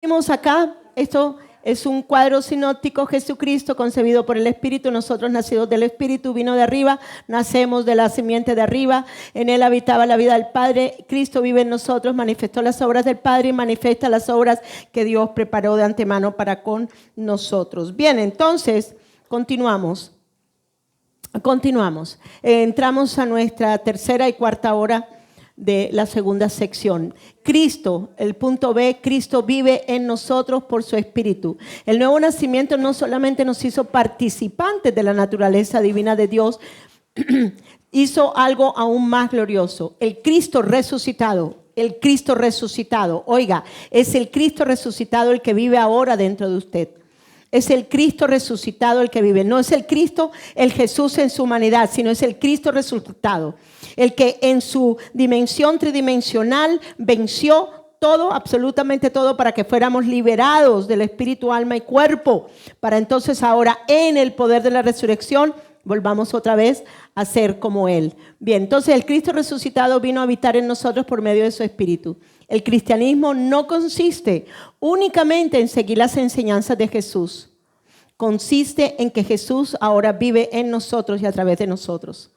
Vimos acá, esto es un cuadro sinóptico: Jesucristo concebido por el Espíritu, nosotros nacidos del Espíritu, vino de arriba, nacemos de la simiente de arriba, en él habitaba la vida del Padre, Cristo vive en nosotros, manifestó las obras del Padre y manifiesta las obras que Dios preparó de antemano para con nosotros. Bien, entonces, continuamos. Entramos a nuestra tercera y cuarta hora de la segunda sección. Cristo, el punto B, Cristo vive en nosotros por su Espíritu. El nuevo nacimiento no solamente nos hizo participantes de la naturaleza divina de Dios, hizo algo aún más glorioso. El Cristo resucitado, oiga, es el Cristo resucitado el que vive ahora dentro de usted. Es el Cristo resucitado el que vive. No es el Cristo, el Jesús en su humanidad, sino es el Cristo resucitado. El que en su dimensión tridimensional venció todo, absolutamente todo, para que fuéramos liberados del espíritu, alma y cuerpo. Para entonces ahora, en el poder de la resurrección, volvamos otra vez a ser como Él. Bien, entonces el Cristo resucitado vino a habitar en nosotros por medio de su Espíritu. El cristianismo no consiste únicamente en seguir las enseñanzas de Jesús. Consiste en que Jesús ahora vive en nosotros y a través de nosotros.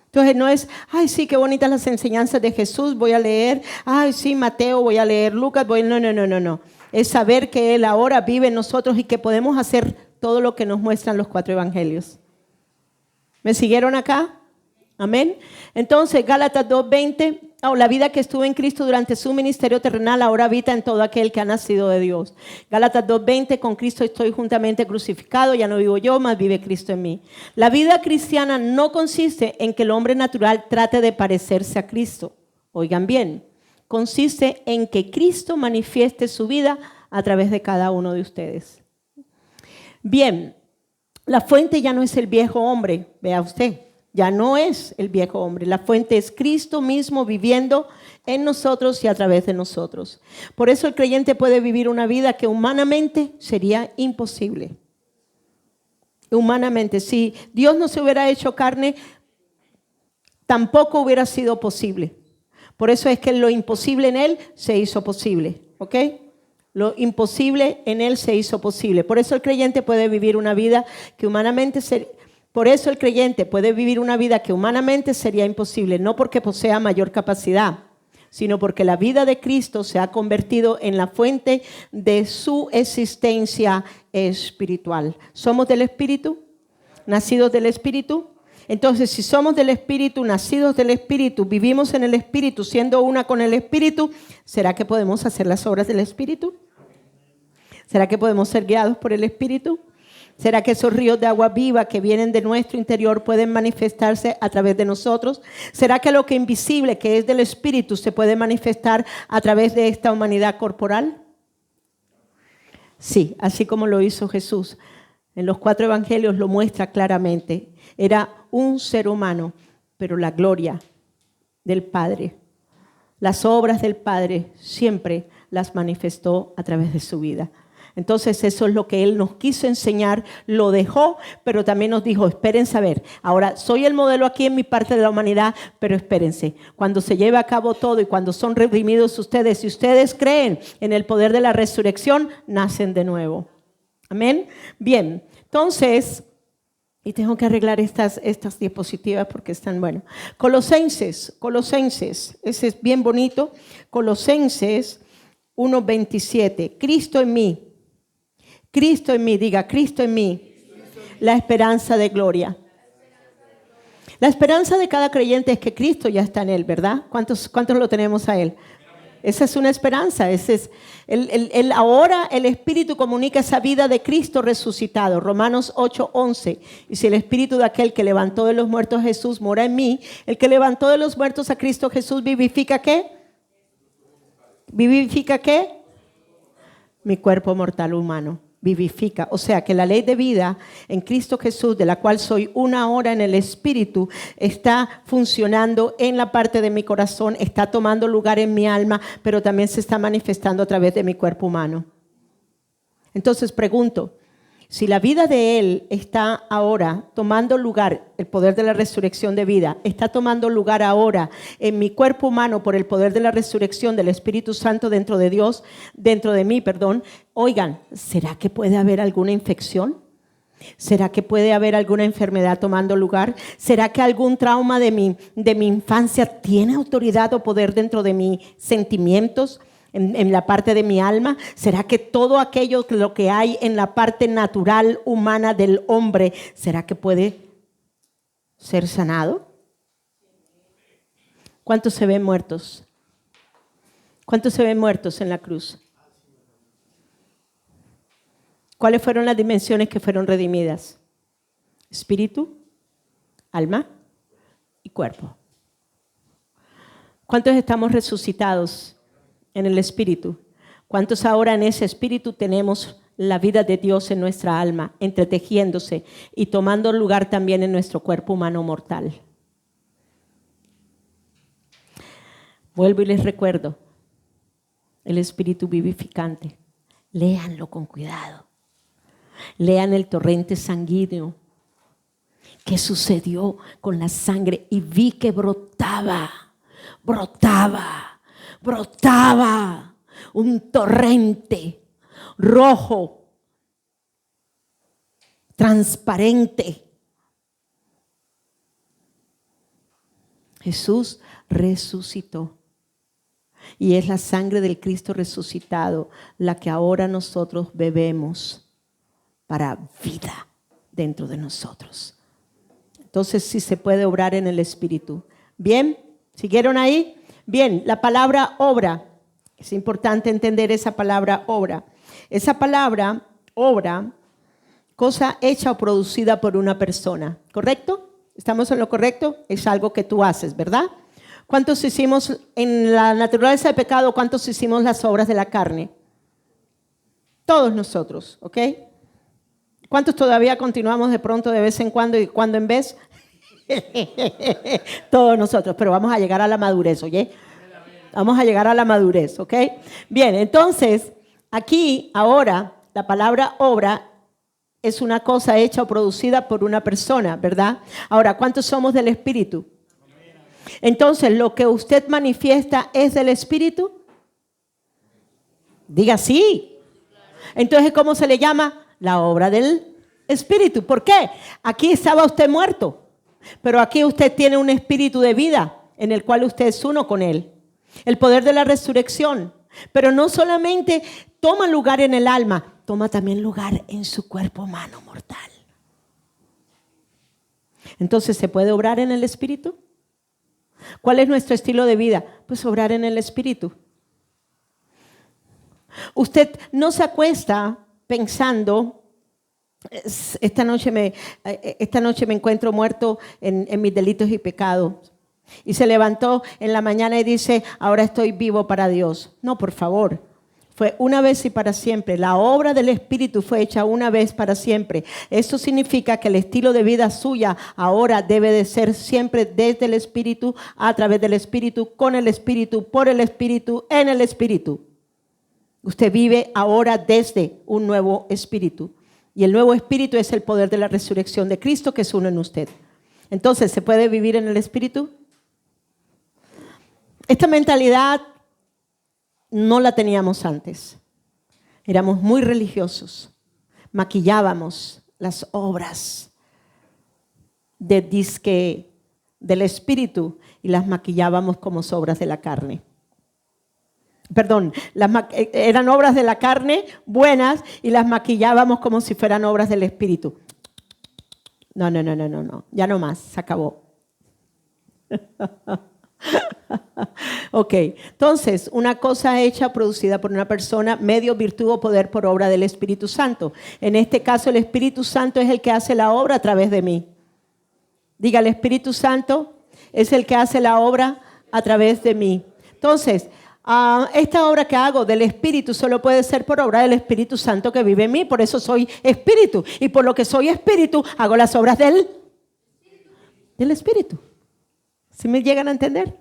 Entonces no es, ay sí, qué bonitas las enseñanzas de Jesús, voy a leer, ay sí, Mateo, voy a leer Lucas, no. Es saber que Él ahora vive en nosotros y que podemos hacer todo lo que nos muestran los 4 evangelios. ¿Me siguieron acá? Amén. Entonces, Gálatas 2:20, la vida que estuvo en Cristo durante su ministerio terrenal ahora habita en todo aquel que ha nacido de Dios. Gálatas 2:20, con Cristo estoy juntamente crucificado, ya no vivo yo, mas vive Cristo en mí. La vida cristiana no consiste en que el hombre natural trate de parecerse a Cristo. Oigan bien, consiste en que Cristo manifieste su vida a través de cada uno de ustedes. Bien, la fuente ya no es el viejo hombre, vea usted. Ya no es el viejo hombre, la fuente es Cristo mismo viviendo en nosotros y a través de nosotros. Por eso el creyente puede vivir una vida que humanamente sería imposible. Humanamente, si Dios no se hubiera hecho carne, tampoco hubiera sido posible. Por eso es que lo imposible en Él se hizo posible, ¿ok? Lo imposible en Él se hizo posible. Por eso el creyente puede vivir una vida que humanamente sería imposible, no porque posea mayor capacidad, sino porque la vida de Cristo se ha convertido en la fuente de su existencia espiritual. ¿Somos del Espíritu? ¿Nacidos del Espíritu? Entonces, si somos del Espíritu, nacidos del Espíritu, vivimos en el Espíritu, siendo una con el Espíritu, ¿será que podemos hacer las obras del Espíritu? ¿Será que podemos ser guiados por el Espíritu? ¿Será que esos ríos de agua viva que vienen de nuestro interior pueden manifestarse a través de nosotros? ¿Será que lo que invisible, que es del Espíritu, se puede manifestar a través de esta humanidad corporal? Sí, así como lo hizo Jesús. En los 4 evangelios lo muestra claramente. Era un ser humano, pero la gloria del Padre, las obras del Padre, siempre las manifestó a través de su vida. Entonces eso es lo que Él nos quiso enseñar, lo dejó, pero también nos dijo, espérense a ver, ahora soy el modelo aquí en mi parte de la humanidad, pero espérense, cuando se lleve a cabo todo y cuando son redimidos ustedes, si ustedes creen en el poder de la resurrección, nacen de nuevo. Amén. Bien, entonces, y tengo que arreglar estas diapositivas porque están, bueno. Colosenses, ese es bien bonito, Colosenses 1:27, Cristo en mí, diga, Cristo en mí, la esperanza de gloria. La esperanza de cada creyente es que Cristo ya está en él, ¿verdad? ¿Cuántos lo tenemos a él? Esa es una esperanza. Ese es ahora el Espíritu comunica esa vida de Cristo resucitado. Romanos 8:11. Y si el Espíritu de aquel que levantó de los muertos a Jesús mora en mí, el que levantó de los muertos a Cristo Jesús vivifica ¿qué? ¿Vivifica qué? Mi cuerpo mortal humano. Vivifica, o sea que la ley de vida en Cristo Jesús, de la cual soy una ahora en el Espíritu, está funcionando en la parte de mi corazón, está tomando lugar en mi alma, pero también se está manifestando a través de mi cuerpo humano. Entonces pregunto, Si la vida de Él está ahora tomando lugar, el poder de la resurrección de vida, está tomando lugar ahora en mi cuerpo humano por el poder de la resurrección del Espíritu Santo dentro de Dios, dentro de mí, perdón. Oigan, ¿será que puede haber alguna infección? ¿Será que puede haber alguna enfermedad tomando lugar? ¿Será que algún trauma de mi infancia tiene autoridad o poder dentro de mis sentimientos? En la parte de mi alma. ¿Será que todo aquello lo que hay en la parte natural humana del hombre, será que puede ser sanado? ¿Cuántos se ven muertos? ¿Cuántos se ven muertos en la cruz? ¿Cuáles fueron las dimensiones que fueron redimidas? Espíritu, alma y cuerpo. ¿Cuántos estamos resucitados en el Espíritu? ¿Cuántos ahora en ese Espíritu tenemos la vida de Dios en nuestra alma, entretejiéndose y tomando lugar también en nuestro cuerpo humano mortal? Vuelvo y les recuerdo, el Espíritu vivificante. Léanlo con cuidado. Lean el torrente sanguíneo. ¿Qué sucedió con la sangre? Y vi que brotaba un torrente rojo, transparente. Jesús resucitó y es la sangre del Cristo resucitado la que ahora nosotros bebemos para vida dentro de nosotros. Entonces sí se puede obrar en el Espíritu. ¿Bien? ¿Siguieron ahí? Bien, la palabra obra. Es importante entender esa palabra obra. Esa palabra obra, cosa hecha o producida por una persona. ¿Correcto? ¿Estamos en lo correcto? Es algo que tú haces, ¿verdad? ¿Cuántos hicimos en la naturaleza de pecado? ¿Cuántos hicimos las obras de la carne? Todos nosotros, ¿ok? ¿Cuántos todavía continuamos de pronto de vez en cuando y cuando en vez? Todos nosotros, pero vamos a llegar a la madurez, ¿oye? Vamos a llegar a la madurez, ¿ok? Bien, entonces, aquí, ahora, la palabra obra es una cosa hecha o producida por una persona, ¿verdad? Ahora, ¿cuántos somos del Espíritu? Entonces, ¿lo que usted manifiesta es del Espíritu? Diga sí. Entonces, ¿cómo se le llama? La obra del Espíritu. ¿Por qué? Aquí estaba usted muerto, pero aquí usted tiene un espíritu de vida en el cual usted es uno con Él. El poder de la resurrección. Pero no solamente toma lugar en el alma, toma también lugar en su cuerpo humano mortal. Entonces, ¿se puede obrar en el Espíritu? ¿Cuál es nuestro estilo de vida? Pues obrar en el Espíritu. Usted no se acuesta pensando, esta noche me encuentro muerto en mis delitos y pecados. Y se levantó en la mañana y dice, ahora estoy vivo para Dios. No, por favor. Fue una vez y para siempre. La obra del Espíritu fue hecha una vez para siempre. Eso significa que el estilo de vida suya ahora debe de ser siempre desde el Espíritu, a través del Espíritu, con el Espíritu, por el Espíritu, en el Espíritu. Usted vive ahora desde un nuevo espíritu. Y el nuevo espíritu es el poder de la resurrección de Cristo que es uno en usted. Entonces, ¿se puede vivir en el Espíritu? Esta mentalidad no la teníamos antes. Éramos muy religiosos. Maquillábamos las obras del Espíritu y las maquillábamos como obras de la carne. Perdón, eran obras de la carne buenas y las maquillábamos como si fueran obras del Espíritu. No, ya no más, se acabó. Ok, entonces, una cosa hecha, producida por una persona, medio, virtud o poder por obra del Espíritu Santo. En este caso, el Espíritu Santo es el que hace la obra a través de mí. Diga, el Espíritu Santo es el que hace la obra a través de mí. Entonces, esta obra que hago del Espíritu solo puede ser por obra del Espíritu Santo que vive en mí. Por eso soy Espíritu. Y por lo que soy Espíritu, hago las obras del Espíritu. ¿Sí me llegan a entender?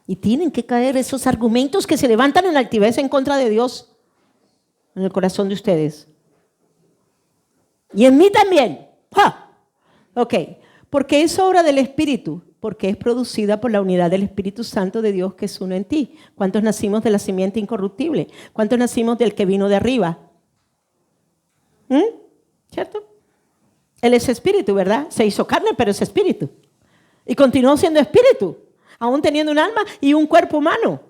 Y tienen que caer esos argumentos que se levantan en la altivez en contra de Dios en el corazón de ustedes. Y en mí también. ¡Ja! Ok, porque es obra del Espíritu, porque es producida por la unidad del Espíritu Santo de Dios que es uno en ti. ¿Cuántos nacimos de la simiente incorruptible? ¿Cuántos nacimos del que vino de arriba? ¿Cierto? Él es espíritu, ¿verdad? Se hizo carne, pero es espíritu. Y continuó siendo espíritu, aún teniendo un alma y un cuerpo humano.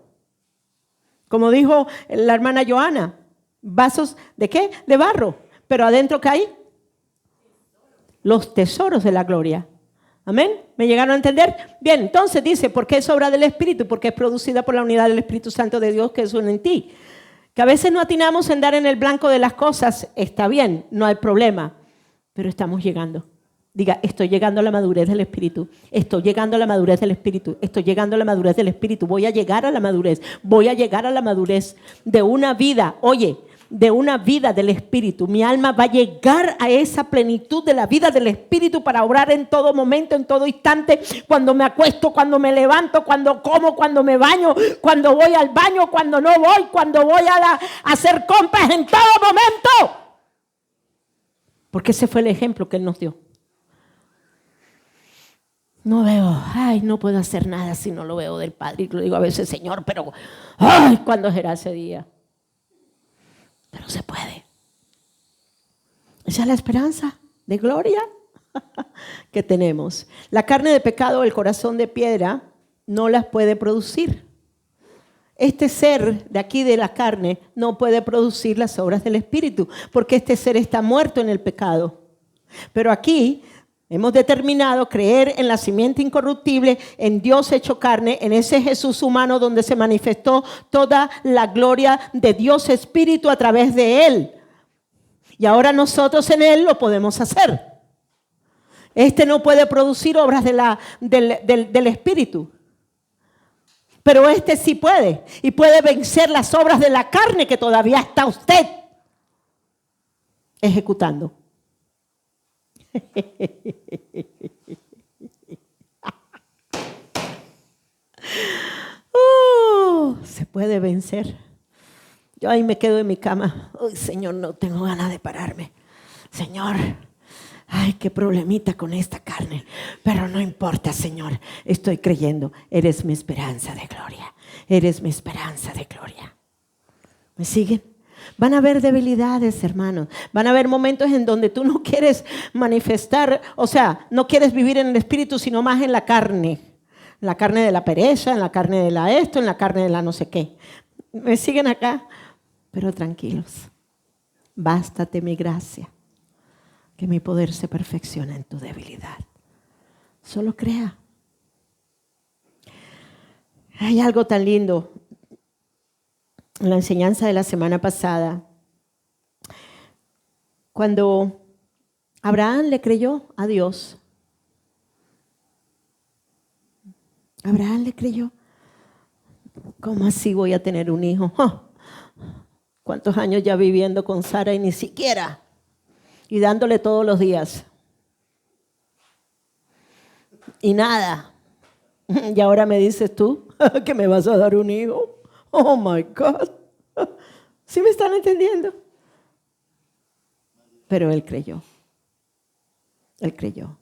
Como dijo la hermana Joana, vasos ¿de qué? De barro. Pero adentro, ¿qué hay? Los tesoros de la gloria. Amén. ¿Me llegaron a entender? Bien, entonces dice, ¿por qué es obra del Espíritu? Porque es producida por la unidad del Espíritu Santo de Dios que es uno en ti. Que a veces no atinamos en dar en el blanco de las cosas, está bien, no hay problema, pero estamos llegando. Diga, estoy llegando a la madurez del Espíritu, estoy llegando a la madurez del Espíritu, estoy llegando a la madurez del Espíritu, voy a llegar a la madurez, voy a llegar a la madurez de una vida, oye, de una vida del Espíritu. Mi alma va a llegar a esa plenitud de la vida del Espíritu para obrar en todo momento, en todo instante, cuando me acuesto, cuando me levanto, cuando como, cuando me baño, cuando voy al baño, cuando no voy, cuando voy a hacer compras, en todo momento. Porque ese fue el ejemplo que Él nos dio. No veo, no puedo hacer nada si no lo veo del Padre. Y lo digo a veces, Señor, pero, ¿cuándo será ese día? Pero se puede. Esa es la esperanza de gloria que tenemos. La carne de pecado, el corazón de piedra, no las puede producir. Este ser de aquí de la carne no puede producir las obras del Espíritu, porque este ser está muerto en el pecado. Pero aquí hemos determinado creer en la simiente incorruptible, en Dios hecho carne, en ese Jesús humano donde se manifestó toda la gloria de Dios Espíritu a través de Él. Y ahora nosotros en Él lo podemos hacer. Este no puede producir obras del Espíritu. Pero este sí puede. Y puede vencer las obras de la carne que todavía está usted ejecutando. Se puede vencer. Yo ahí me quedo en mi cama. Uy, Señor, no tengo ganas de pararme. Señor, ay, qué problemita con esta carne. Pero no importa, Señor. Estoy creyendo. Eres mi esperanza de gloria. Eres mi esperanza de gloria. ¿Me siguen? Van a haber debilidades, hermanos. Van a haber momentos en donde tú no quieres manifestar, o sea, no quieres vivir en el Espíritu, sino más en la carne. En la carne de la pereza, en la carne de la esto, en la carne de la no sé qué. ¿Me siguen acá? Pero tranquilos. Bástate mi gracia, que mi poder se perfecciona en tu debilidad. Solo crea. Hay algo tan lindo en la enseñanza de la semana pasada, cuando Abraham le creyó a Dios. Abraham le creyó. ¿Cómo así voy a tener un hijo? ¿Cuántos años ya viviendo con Sara y ni siquiera? Y dándole todos los días. Y nada. Y ahora me dices tú que me vas a dar un hijo. Oh my God. ¿Sí me están entendiendo? Pero él creyó. Él creyó.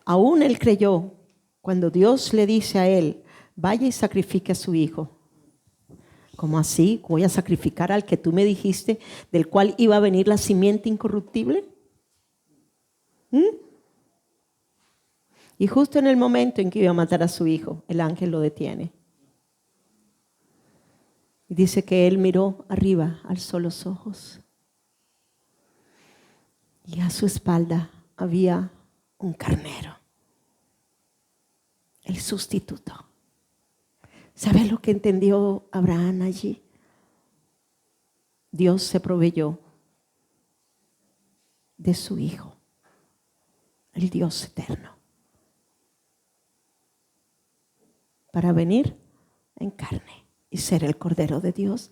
Aún él creyó cuando Dios le dice a él, vaya y sacrifique a su hijo. ¿Cómo así? ¿Voy a sacrificar al que tú me dijiste, del cual iba a venir la simiente incorruptible? Y justo en el momento en que iba a matar a su hijo, el ángel lo detiene. Y dice que él miró arriba, alzó los ojos. Y a su espalda había un carnero. El sustituto. ¿Sabes lo que entendió Abraham allí? Dios se proveyó de su hijo, el Dios eterno, para venir en carne y ser el Cordero de Dios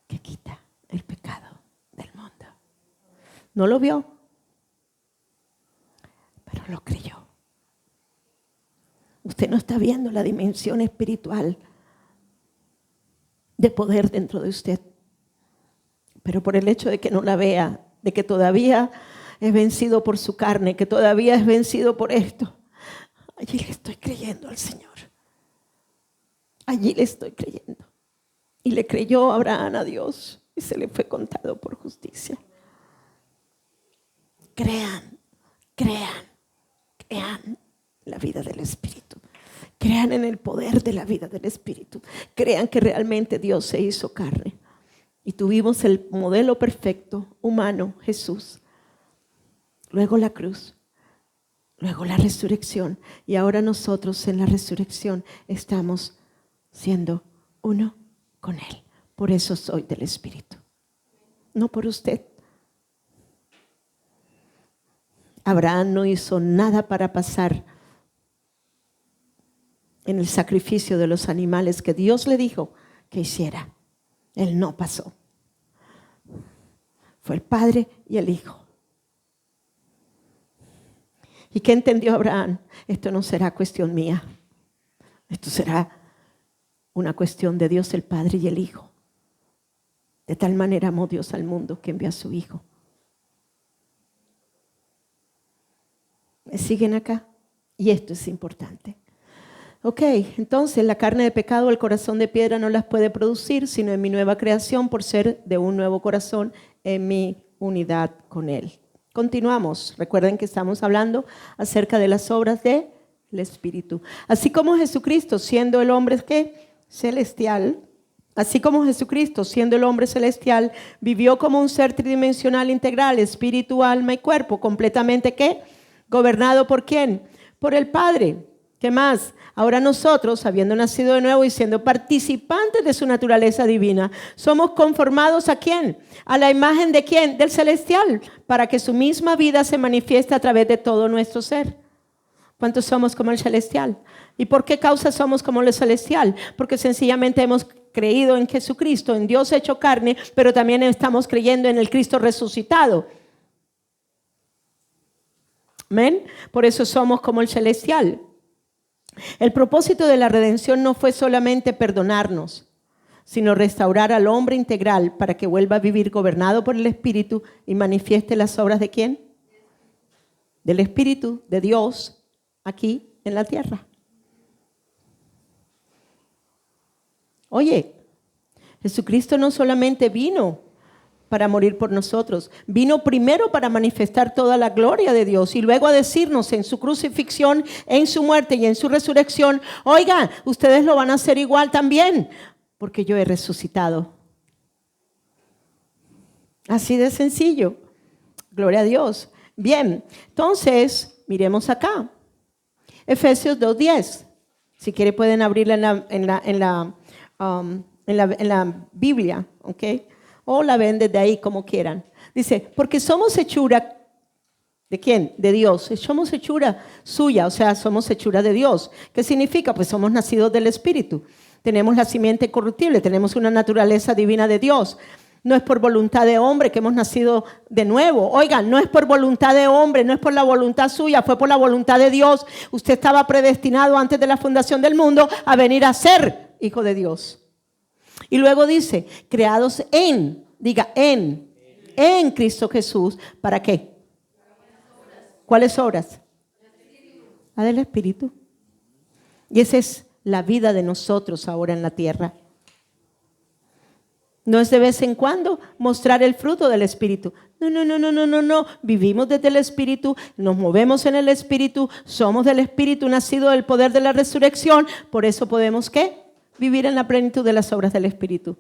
que quita el pecado del mundo. No lo vio, pero lo creyó. Usted no está viendo la dimensión espiritual de poder dentro de usted, pero por el hecho de que no la vea, de que todavía es vencido por su carne, que todavía es vencido por esto, allí le estoy creyendo al Señor. Allí le estoy creyendo. Y le creyó Abraham a Dios y se le fue contado por justicia. Crean la vida del Espíritu. Crean en el poder de la vida del Espíritu. Crean que realmente Dios se hizo carne. Y tuvimos el modelo perfecto, humano, Jesús. Luego la cruz. Luego la resurrección. Y ahora nosotros en la resurrección estamos siendo uno con Él. Por eso soy del Espíritu. No por usted. Abraham no hizo nada para pasar en el sacrificio de los animales que Dios le dijo que hiciera. Él no pasó. Fue el Padre y el Hijo. ¿Y qué entendió Abraham? Esto no será cuestión mía. Esto será una cuestión de Dios el Padre y el Hijo. De tal manera amó Dios al mundo que envió a su Hijo. ¿Me siguen acá? Y esto es importante. Ok, entonces la carne de pecado, el corazón de piedra no las puede producir, sino en mi nueva creación por ser de un nuevo corazón en mi unidad con Él. Continuamos. Recuerden que estamos hablando acerca de las obras del Espíritu. Así como Jesucristo, siendo el hombre ¿qué? Celestial, así como Jesucristo, siendo el hombre celestial, vivió como un ser tridimensional integral, espíritu, alma y cuerpo, completamente ¿qué? ¿Gobernado por quién? Por el Padre. ¿Qué más? Ahora nosotros, habiendo nacido de nuevo y siendo participantes de su naturaleza divina, somos conformados ¿a quién? A la imagen de quién? Del celestial, para que su misma vida se manifieste a través de todo nuestro ser. ¿Cuántos somos como el celestial? ¿Y por qué causa somos como el celestial? Porque sencillamente hemos creído en Jesucristo, en Dios hecho carne, pero también estamos creyendo en el Cristo resucitado. ¿Amén? Por eso somos como el celestial. El propósito de la redención no fue solamente perdonarnos, sino restaurar al hombre integral para que vuelva a vivir gobernado por el Espíritu y manifieste las obras ¿de quién? Del Espíritu de Dios aquí en la tierra. Oye, Jesucristo no solamente vino para morir por nosotros, vino primero para manifestar toda la gloria de Dios y luego a decirnos en su crucifixión, en su muerte y en su resurrección, oigan, ustedes lo van a hacer igual también, porque yo he resucitado. Así de sencillo. Gloria a Dios. Bien, entonces, miremos acá. Efesios 2:10. Si quiere pueden abrirla en la Biblia, ¿ok? O la ven desde ahí como quieran. Dice, porque somos hechura, ¿de quién? De Dios. Somos hechura suya, o sea, somos hechura de Dios. ¿Qué significa? Pues somos nacidos del Espíritu. Tenemos la simiente incorruptible, tenemos una naturaleza divina de Dios. No es por voluntad de hombre que hemos nacido de nuevo. Oigan, no es por voluntad de hombre, no es por la voluntad suya, fue por la voluntad de Dios. Usted estaba predestinado antes de la fundación del mundo a venir a ser hijo de Dios. Y luego dice, creados en Cristo Jesús, ¿para qué? ¿Cuáles obras? La del Espíritu. Y esa es la vida de nosotros ahora en la tierra. No es de vez en cuando mostrar el fruto del Espíritu. No. Vivimos desde el Espíritu, nos movemos en el Espíritu, somos del Espíritu, nacido del poder de la resurrección. Por eso podemos, ¿qué? Vivir en la plenitud de las obras del Espíritu.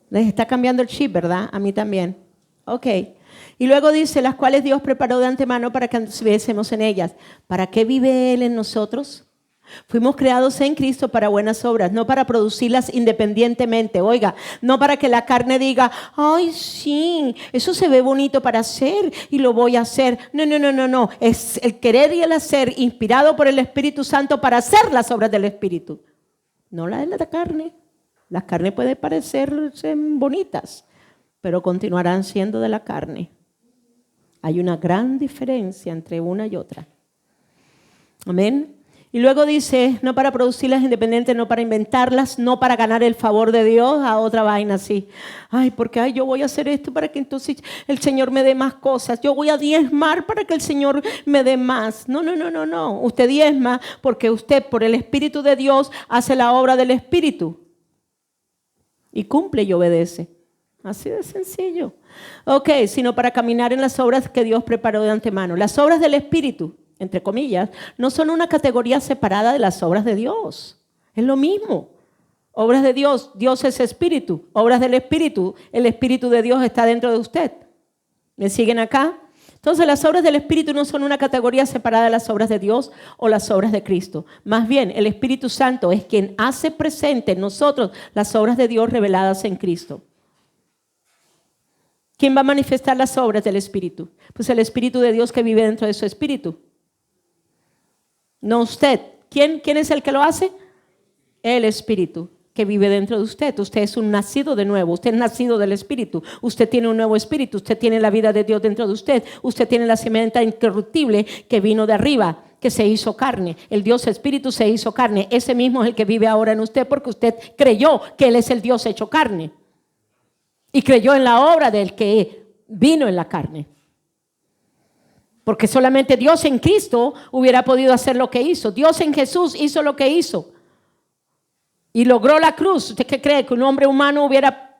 Les está cambiando el chip, ¿verdad? A mí también. Ok. Y luego dice, las cuales Dios preparó de antemano para que anduviésemos en ellas. ¿Para qué vive Él en nosotros? Fuimos creados en Cristo para buenas obras, no para producirlas independientemente. Oiga, no para que la carne diga, ay, sí, eso se ve bonito para hacer y lo voy a hacer. No. Es el querer y el hacer inspirado por el Espíritu Santo para hacer las obras del Espíritu. No la de la carne. Las carnes pueden parecerse bonitas, pero continuarán siendo de la carne. Hay una gran diferencia entre una y otra. Amén. Y luego dice, no para producirlas independientes, no para inventarlas, no para ganar el favor de Dios, a otra vaina así. Ay, porque yo voy a hacer esto para que entonces el Señor me dé más cosas. Yo voy a diezmar para que el Señor me dé más. No. Usted diezma porque usted, por el Espíritu de Dios, hace la obra del Espíritu. Y cumple y obedece. Así de sencillo. Ok, sino para caminar en las obras que Dios preparó de antemano. Las obras del Espíritu, entre comillas, no son una categoría separada de las obras de Dios. Es lo mismo. Obras de Dios, Dios es espíritu. Obras del Espíritu, el Espíritu de Dios está dentro de usted. ¿Me siguen acá? Entonces las obras del Espíritu no son una categoría separada de las obras de Dios o las obras de Cristo. Más bien, el Espíritu Santo es quien hace presente en nosotros las obras de Dios reveladas en Cristo. ¿Quién va a manifestar las obras del Espíritu? Pues el Espíritu de Dios que vive dentro de su Espíritu. No usted. ¿Quién es el que lo hace? El Espíritu que vive dentro de usted. Usted es un nacido de nuevo. Usted es nacido del Espíritu. Usted tiene un nuevo Espíritu. Usted tiene la vida de Dios dentro de usted. Usted tiene la semilla incorruptible que vino de arriba, que se hizo carne. El Dios Espíritu se hizo carne. Ese mismo es el que vive ahora en usted porque usted creyó que Él es el Dios hecho carne. Y creyó en la obra del que vino en la carne. Porque solamente Dios en Cristo hubiera podido hacer lo que hizo. Dios en Jesús hizo lo que hizo. Y logró la cruz. ¿Usted qué cree? Que un hombre humano hubiera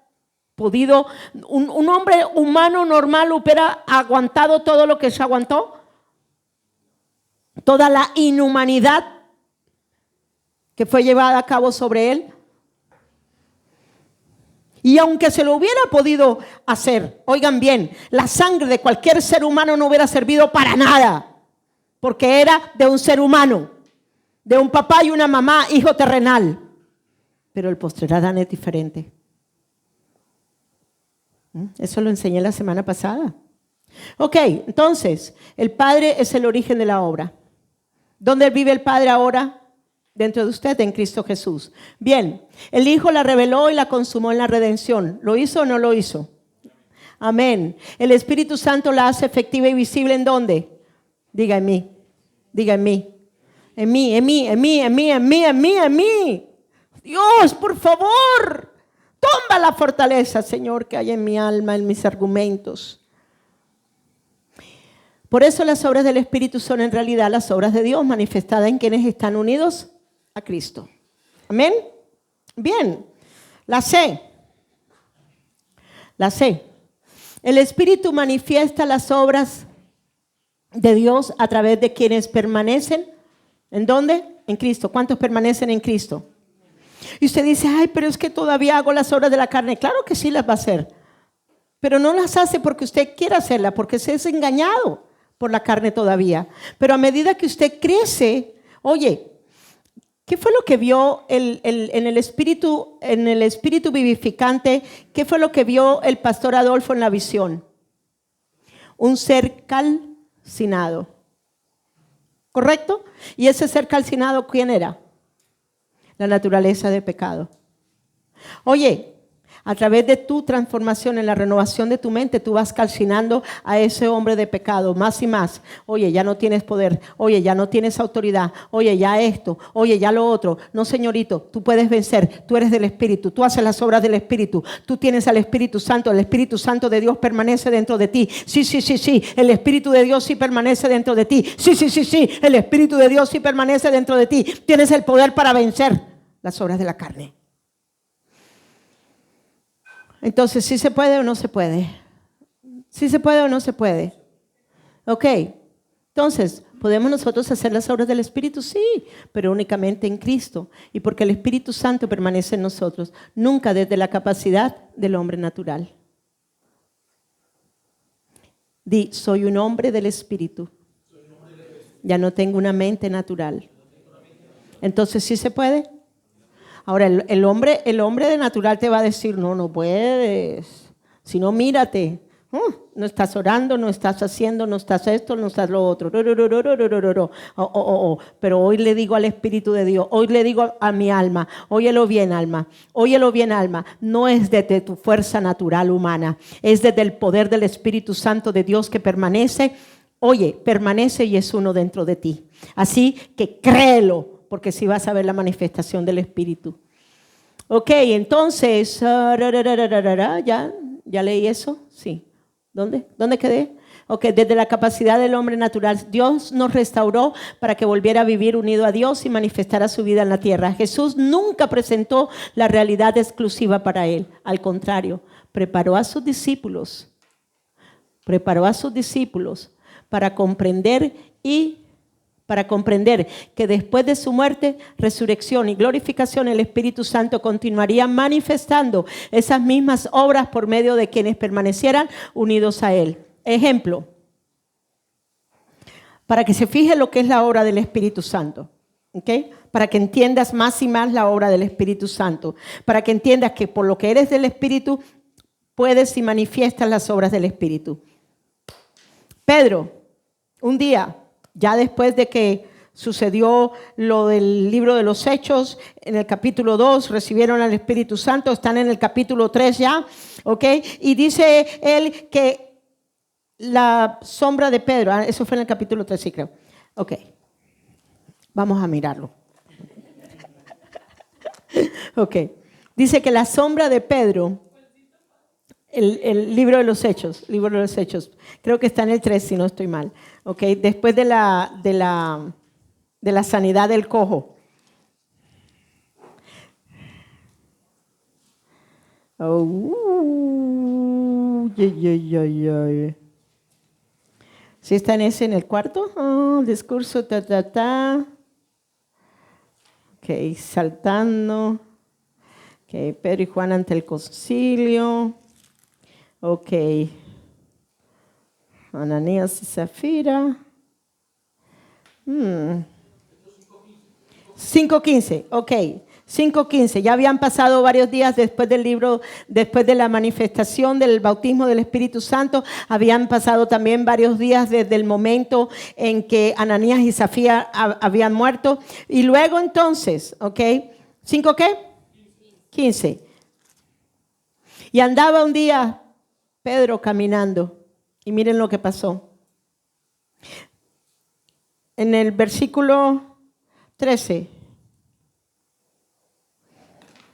podido, un hombre humano normal hubiera aguantado todo lo que se aguantó. Toda la inhumanidad que fue llevada a cabo sobre él. Y aunque se lo hubiera podido hacer, oigan bien, la sangre de cualquier ser humano no hubiera servido para nada, porque era de un ser humano, de un papá y una mamá, hijo terrenal. Pero el postrer Adán es diferente. Eso lo enseñé la semana pasada. Ok, entonces, el Padre es el origen de la obra. ¿Dónde vive el Padre ahora? Dentro de usted, en Cristo Jesús. Bien, el Hijo la reveló y la consumó en la redención. ¿Lo hizo o no lo hizo? Amén. El Espíritu Santo la hace efectiva y visible ¿en dónde? Diga en mí. Diga en mí. En mí, en mí, en mí, en mí, en mí, en mí, en mí. Dios, por favor, toma la fortaleza, Señor, que hay en mi alma, en mis argumentos. Por eso las obras del Espíritu son en realidad las obras de Dios manifestadas en quienes están unidos a Cristo. Amén. Bien, la C. El Espíritu manifiesta las obras de Dios a través de quienes permanecen. ¿En dónde? En Cristo. ¿Cuántos permanecen en Cristo? Y usted dice, ay, pero es que todavía hago las obras de la carne. Claro que sí las va a hacer. Pero no las hace porque usted quiere hacerlas, porque se es engañado por la carne todavía. Pero a medida que usted crece, oye, ¿qué fue lo que vio en el espíritu vivificante? ¿Qué fue lo que vio el pastor Adolfo en la visión? Un ser calcinado. ¿Correcto? ¿Y ese ser calcinado quién era? La naturaleza de pecado. Oye, a través de tu transformación en la renovación de tu mente, tú vas calcinando a ese hombre de pecado más y más. Oye, ya no tienes poder. Oye, ya no tienes autoridad. Oye, ya esto. Oye, ya lo otro. No, señorito, tú puedes vencer. Tú eres del Espíritu. Tú haces las obras del Espíritu. Tú tienes al Espíritu Santo. El Espíritu Santo de Dios permanece dentro de ti. Sí. El Espíritu de Dios sí permanece dentro de ti. Sí. El Espíritu de Dios sí permanece dentro de ti. Tienes el poder para vencer las obras de la carne. Entonces, ¿sí se puede o no se puede? ¿Sí se puede o no se puede? Ok, entonces, ¿podemos nosotros hacer las obras del Espíritu? Sí, pero únicamente en Cristo. Y porque el Espíritu Santo permanece en nosotros, nunca desde la capacidad del hombre natural. Di, soy un hombre del Espíritu. Ya no tengo una mente natural. Entonces, ¿sí se puede? Ahora, el hombre de natural te va a decir, no puedes. Si no, mírate. No estás orando, no estás haciendo, no estás esto, no estás lo otro. Pero hoy le digo al Espíritu de Dios, hoy le digo a mi alma, óyelo bien, alma. No es desde tu fuerza natural humana, es desde el poder del Espíritu Santo de Dios que permanece Oye, permanece y es uno dentro de ti. Así que créelo, porque si vas a ver la manifestación del Espíritu. Ok, entonces, ¿ya leí eso? Sí. ¿Dónde quedé? Ok, desde la capacidad del hombre natural, Dios nos restauró para que volviera a vivir unido a Dios y manifestara su vida en la tierra. Jesús nunca presentó la realidad exclusiva para él. Al contrario, preparó a sus discípulos para comprender que después de su muerte, resurrección y glorificación, el Espíritu Santo continuaría manifestando esas mismas obras por medio de quienes permanecieran unidos a Él. Ejemplo, para que se fije lo que es la obra del Espíritu Santo, ¿ok? Para que entiendas más y más la obra del Espíritu Santo, para que entiendas que por lo que eres del Espíritu, puedes y manifiestas las obras del Espíritu. Pedro, un día, ya después de que sucedió lo del libro de los Hechos, en el capítulo 2 recibieron al Espíritu Santo, están en el capítulo 3 ya, ¿ok? Y dice él que la sombra de Pedro, eso fue en el capítulo 3, sí creo. Ok, vamos a mirarlo. Ok, dice que la sombra de Pedro, el libro de los Hechos, creo que está en el 3 si no estoy mal. Ok, después de la sanidad del cojo. ¿Sí está en ese, en el cuarto? Discurso, Ok, saltando. Ok, Pedro y Juan ante el concilio. Ok. Ananías y Zafira. 5:15, ok. 5:15, ya habían pasado varios días después de la manifestación del bautismo del Espíritu Santo, habían pasado también varios días desde el momento en que Ananías y Zafira habían muerto, y luego entonces, ok, ¿5 qué? 15. Y andaba un día Pedro caminando, y miren lo que pasó. En el versículo 13.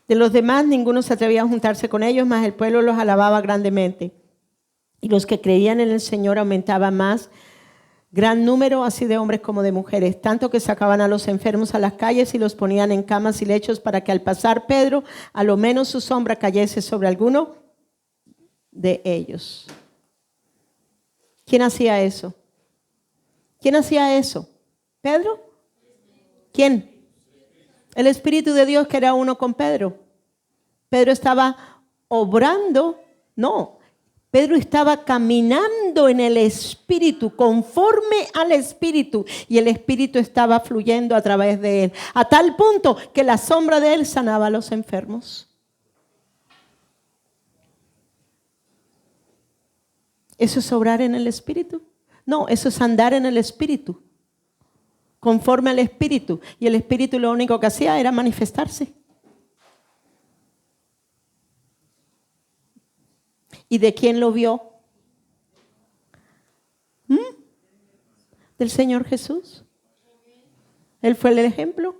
De los demás ninguno se atrevía a juntarse con ellos, mas el pueblo los alababa grandemente. Y los que creían en el Señor aumentaban más, gran número así de hombres como de mujeres, tanto que sacaban a los enfermos a las calles y los ponían en camas y lechos para que al pasar Pedro, a lo menos su sombra cayese sobre alguno de ellos. ¿Quién hacía eso? ¿Quién hacía eso? ¿Pedro? ¿Quién? El Espíritu de Dios que era uno con Pedro. Pedro estaba obrando, no, Pedro estaba caminando en el Espíritu, conforme al Espíritu, y el Espíritu estaba fluyendo a través de él, a tal punto que la sombra de él sanaba a los enfermos. ¿Eso es obrar en el Espíritu? No, eso es andar en el Espíritu, conforme al Espíritu, y el Espíritu lo único que hacía era manifestarse. ¿Y de quién lo vio? Del Señor Jesús. Él fue el ejemplo.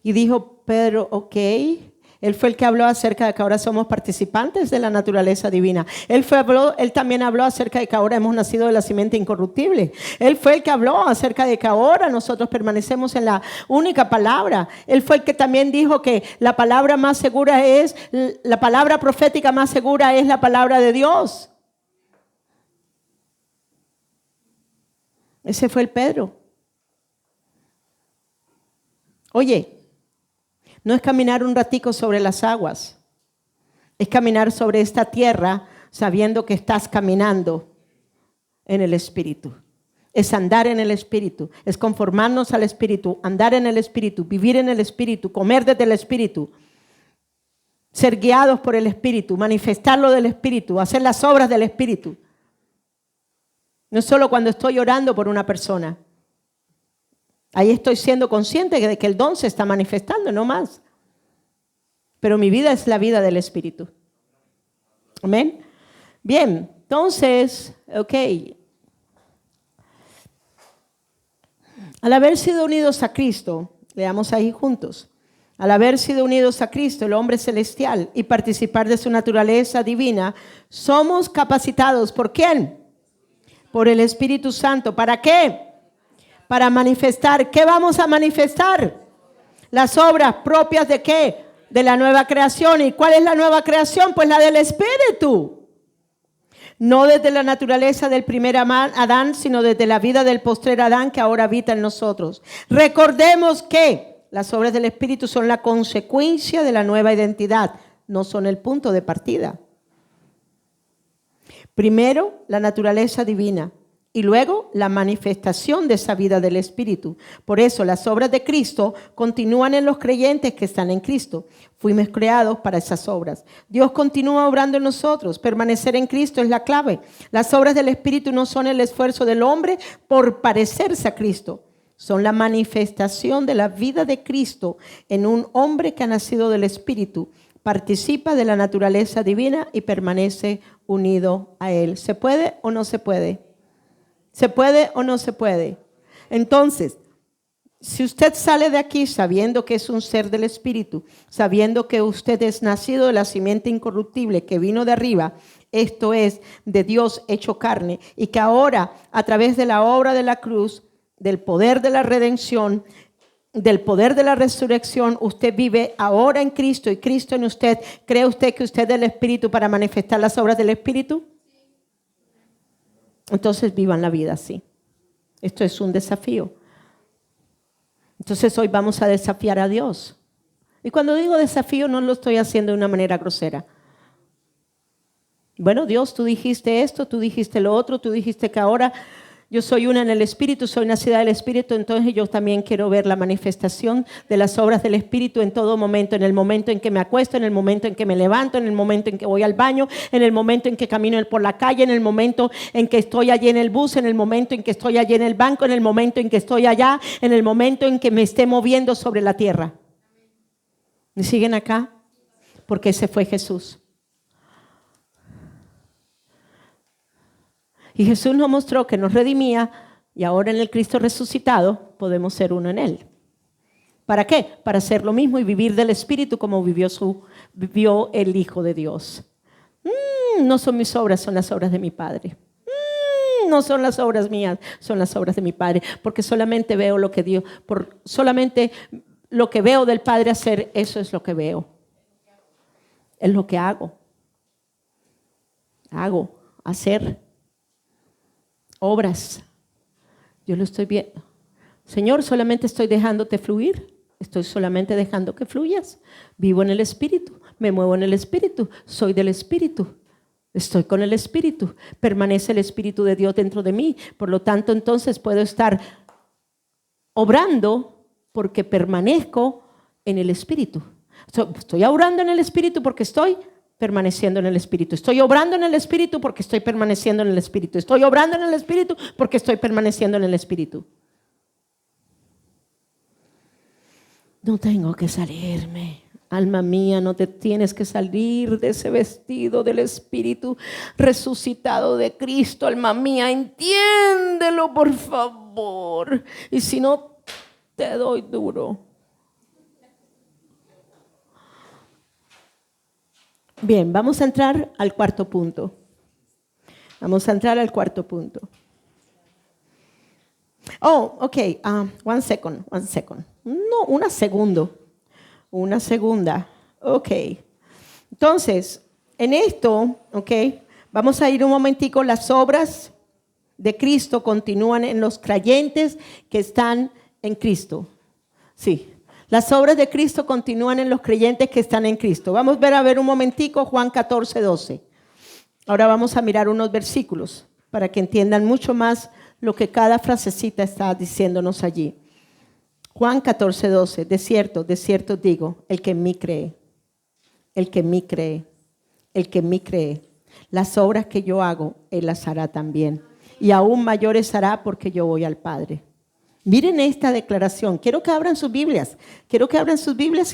Y dijo Pedro, ok. Él fue el que habló acerca de que ahora somos participantes de la naturaleza divina. Él también habló acerca de que ahora hemos nacido de la simiente incorruptible. Él fue el que habló acerca de que ahora nosotros permanecemos en la única palabra. Él fue el que también dijo que la palabra más segura la palabra profética más segura es la palabra de Dios. Ese fue el Pedro. Oye, no es caminar un ratico sobre las aguas, es caminar sobre esta tierra sabiendo que estás caminando en el Espíritu. Es andar en el Espíritu, es conformarnos al Espíritu, andar en el Espíritu, vivir en el Espíritu, comer desde el Espíritu, ser guiados por el Espíritu, manifestar lo del Espíritu, hacer las obras del Espíritu. No es solo cuando estoy orando por una persona. Ahí estoy siendo consciente de que el don se está manifestando, no más. Pero mi vida es la vida del Espíritu. Amén. Bien, entonces, ok. Al haber sido unidos a Cristo, leamos ahí juntos. Al haber sido unidos a Cristo, el hombre celestial, y participar de su naturaleza divina, somos capacitados. ¿Por quién? Por el Espíritu Santo. ¿Para qué? Para manifestar. ¿Qué vamos a manifestar? Las obras propias ¿de qué? De la nueva creación. ¿Y cuál es la nueva creación? Pues la del Espíritu. No desde la naturaleza del primer Adán, sino desde la vida del postrer Adán que ahora habita en nosotros. Recordemos que las obras del Espíritu son la consecuencia de la nueva identidad, no son el punto de partida. Primero, la naturaleza divina y luego la manifestación de esa vida del Espíritu. Por eso las obras de Cristo continúan en los creyentes que están en Cristo. Fuimos creados para esas obras. Dios continúa obrando en nosotros. Permanecer en Cristo es la clave. Las obras del Espíritu no son el esfuerzo del hombre por parecerse a Cristo. Son la manifestación de la vida de Cristo en un hombre que ha nacido del Espíritu. Participa de la naturaleza divina y permanece unido a Él. ¿Se puede o no se puede? ¿Se puede o no se puede? Entonces, si usted sale de aquí sabiendo que es un ser del Espíritu, sabiendo que usted es nacido de la simiente incorruptible que vino de arriba, esto es, de Dios hecho carne, y que ahora, a través de la obra de la cruz, del poder de la redención, del poder de la resurrección, usted vive ahora en Cristo y Cristo en usted, ¿cree usted que usted es del Espíritu para manifestar las obras del Espíritu? Entonces vivan la vida así. Esto es un desafío. Entonces hoy vamos a desafiar a Dios. Y cuando digo desafío no lo estoy haciendo de una manera grosera. Bueno, Dios, tú dijiste esto, tú dijiste lo otro, tú dijiste que ahora yo soy una en el Espíritu, soy nacida del Espíritu, entonces yo también quiero ver la manifestación de las obras del Espíritu en todo momento, en el momento en que me acuesto, en el momento en que me levanto, en el momento en que voy al baño, en el momento en que camino por la calle, en el momento en que estoy allí en el bus, en el momento en que estoy allí en el banco, en el momento en que estoy allá, en el momento en que me esté moviendo sobre la tierra. ¿Me siguen acá? Porque ese fue Jesús. Y Jesús nos mostró que nos redimía y ahora en el Cristo resucitado podemos ser uno en Él. ¿Para qué? Para hacer lo mismo y vivir del Espíritu como vivió el Hijo de Dios. No son mis obras, son las obras de mi Padre. No son las obras mías, son las obras de mi Padre. Porque solamente veo lo que Dios, solamente lo que veo del Padre hacer, eso es lo que veo. Es lo que hago. Hacer. Obras. Yo lo estoy viendo. Señor, solamente estoy dejándote fluir. Estoy solamente dejando que fluyas. Vivo en el Espíritu. Me muevo en el Espíritu. Soy del Espíritu. Estoy con el Espíritu. Permanece el Espíritu de Dios dentro de mí. Por lo tanto, entonces puedo estar obrando porque permanezco en el Espíritu. Estoy obrando en el Espíritu porque estoy permaneciendo en el Espíritu. Estoy obrando en el Espíritu porque estoy permaneciendo en el Espíritu. Estoy obrando en el Espíritu porque estoy permaneciendo en el Espíritu. No tengo que salirme. Alma mía, no te tienes que salir de ese vestido del Espíritu resucitado de Cristo. Alma mía, entiéndelo, por favor. Y si no, te doy duro. Bien, vamos a entrar al cuarto punto. Oh, ok. One second. No, una segunda. Ok. Entonces, en esto, ok, vamos a ir un momentico. Las obras de Cristo continúan en los creyentes que están en Cristo. Sí. Las obras de Cristo continúan en los creyentes que están en Cristo. Vamos a ver un momentico Juan 14:12. Ahora vamos a mirar unos versículos para que entiendan mucho más lo que cada frasecita está diciéndonos allí. Juan 14:12. De cierto digo, el que en mí cree, las obras que yo hago, él las hará también. Y aún mayores hará porque yo voy al Padre. Miren esta declaración. Quiero que abran sus Biblias. Y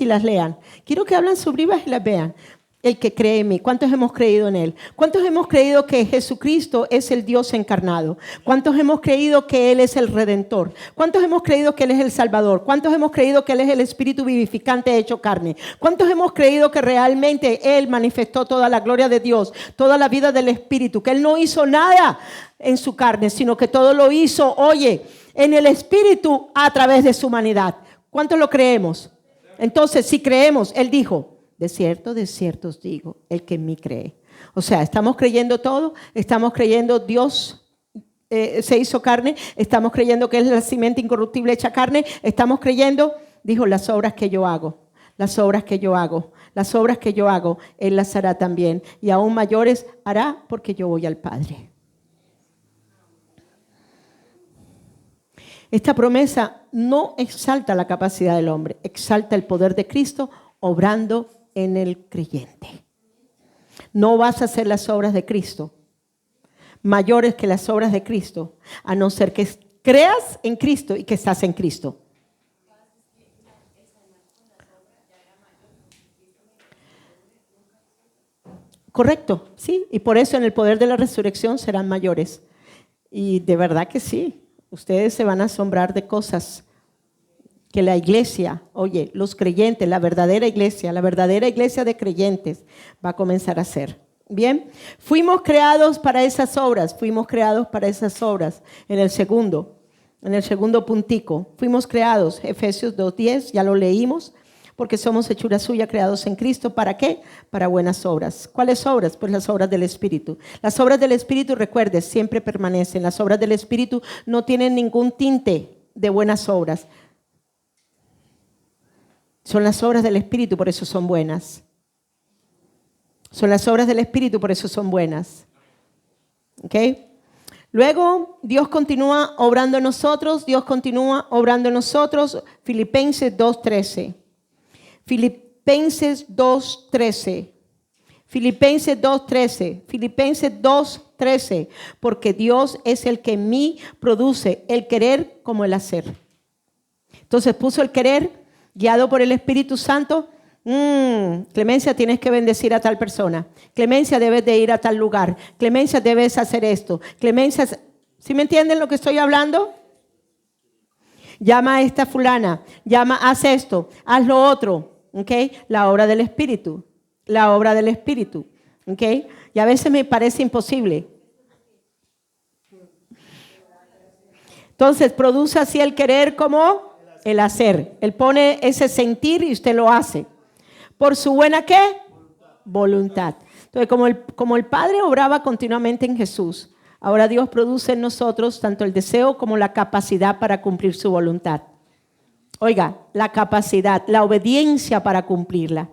las lean. Quiero que abran sus Biblias y las vean. El que cree en mí. ¿Cuántos hemos creído en Él? ¿Cuántos hemos creído que Jesucristo es el Dios encarnado? ¿Cuántos hemos creído que Él es el Redentor? ¿Cuántos hemos creído que Él es el Salvador? ¿Cuántos hemos creído que Él es el Espíritu vivificante hecho carne? ¿Cuántos hemos creído que realmente Él manifestó toda la gloria de Dios, toda la vida del Espíritu? Que Él no hizo nada en su carne, sino que todo lo hizo, oye, en el Espíritu a través de su humanidad. ¿Cuántos lo creemos? Entonces, si creemos, Él dijo, de cierto os digo, el que en mí cree. O sea, estamos creyendo todo, estamos creyendo Dios se hizo carne, estamos creyendo que es la simiente incorruptible hecha carne, estamos creyendo, dijo, las obras que yo hago, las obras que yo hago, las obras que yo hago, Él las hará también, y aún mayores hará porque yo voy al Padre. Esta promesa no exalta la capacidad del hombre, exalta el poder de Cristo obrando en el creyente. No vas a hacer las obras de Cristo mayores que las obras de Cristo, a no ser que creas en Cristo y que estás en Cristo. Correcto, sí, y por eso en el poder de la resurrección serán mayores. Y de verdad que sí, ustedes se van a asombrar de cosas que la iglesia, oye, los creyentes, la verdadera iglesia de creyentes va a comenzar a hacer. Bien, fuimos creados para esas obras, en el segundo puntico, fuimos creados, Efesios 2:10, ya lo leímos, porque somos hechura suya, creados en Cristo, ¿para qué? Para buenas obras. ¿Cuáles obras? Pues las obras del Espíritu. Las obras del Espíritu, recuerde, siempre permanecen. Las obras del Espíritu no tienen ningún tinte de buenas obras. Son las obras del Espíritu, por eso son buenas. Son las obras del Espíritu, por eso son buenas. ¿Ok? Luego, Dios continúa obrando en nosotros. Filipenses 2:13. Filipenses 2:13. Porque Dios es el que en mí produce el querer como el hacer. Entonces puso el querer, guiado por el Espíritu Santo. Clemencia, tienes que bendecir a tal persona. Clemencia, debes de ir a tal lugar. Clemencia, debes hacer esto. Clemencia, ¿sí me entienden lo que estoy hablando? Llama a esta fulana, haz esto, haz lo otro. ¿Okay? La obra del Espíritu. ¿Okay? Y a veces me parece imposible. Entonces, produce así el querer como el hacer. Él pone ese sentir y usted lo hace. ¿Por su buena qué? Voluntad. Entonces, como el Padre obraba continuamente en Jesús, ahora Dios produce en nosotros tanto el deseo como la capacidad para cumplir su voluntad. Oiga, la capacidad, la obediencia para cumplirla.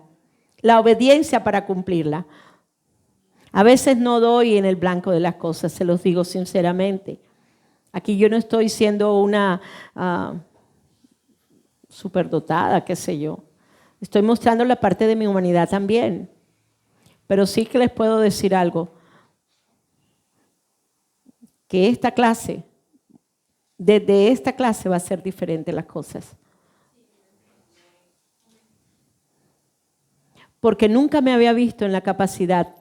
A veces no doy en el blanco de las cosas, se los digo sinceramente. Aquí yo no estoy siendo una superdotada, qué sé yo. Estoy mostrando la parte de mi humanidad también. Pero sí que les puedo decir algo. Que desde esta clase va a ser diferente las cosas. Porque nunca me había visto en la capacidad,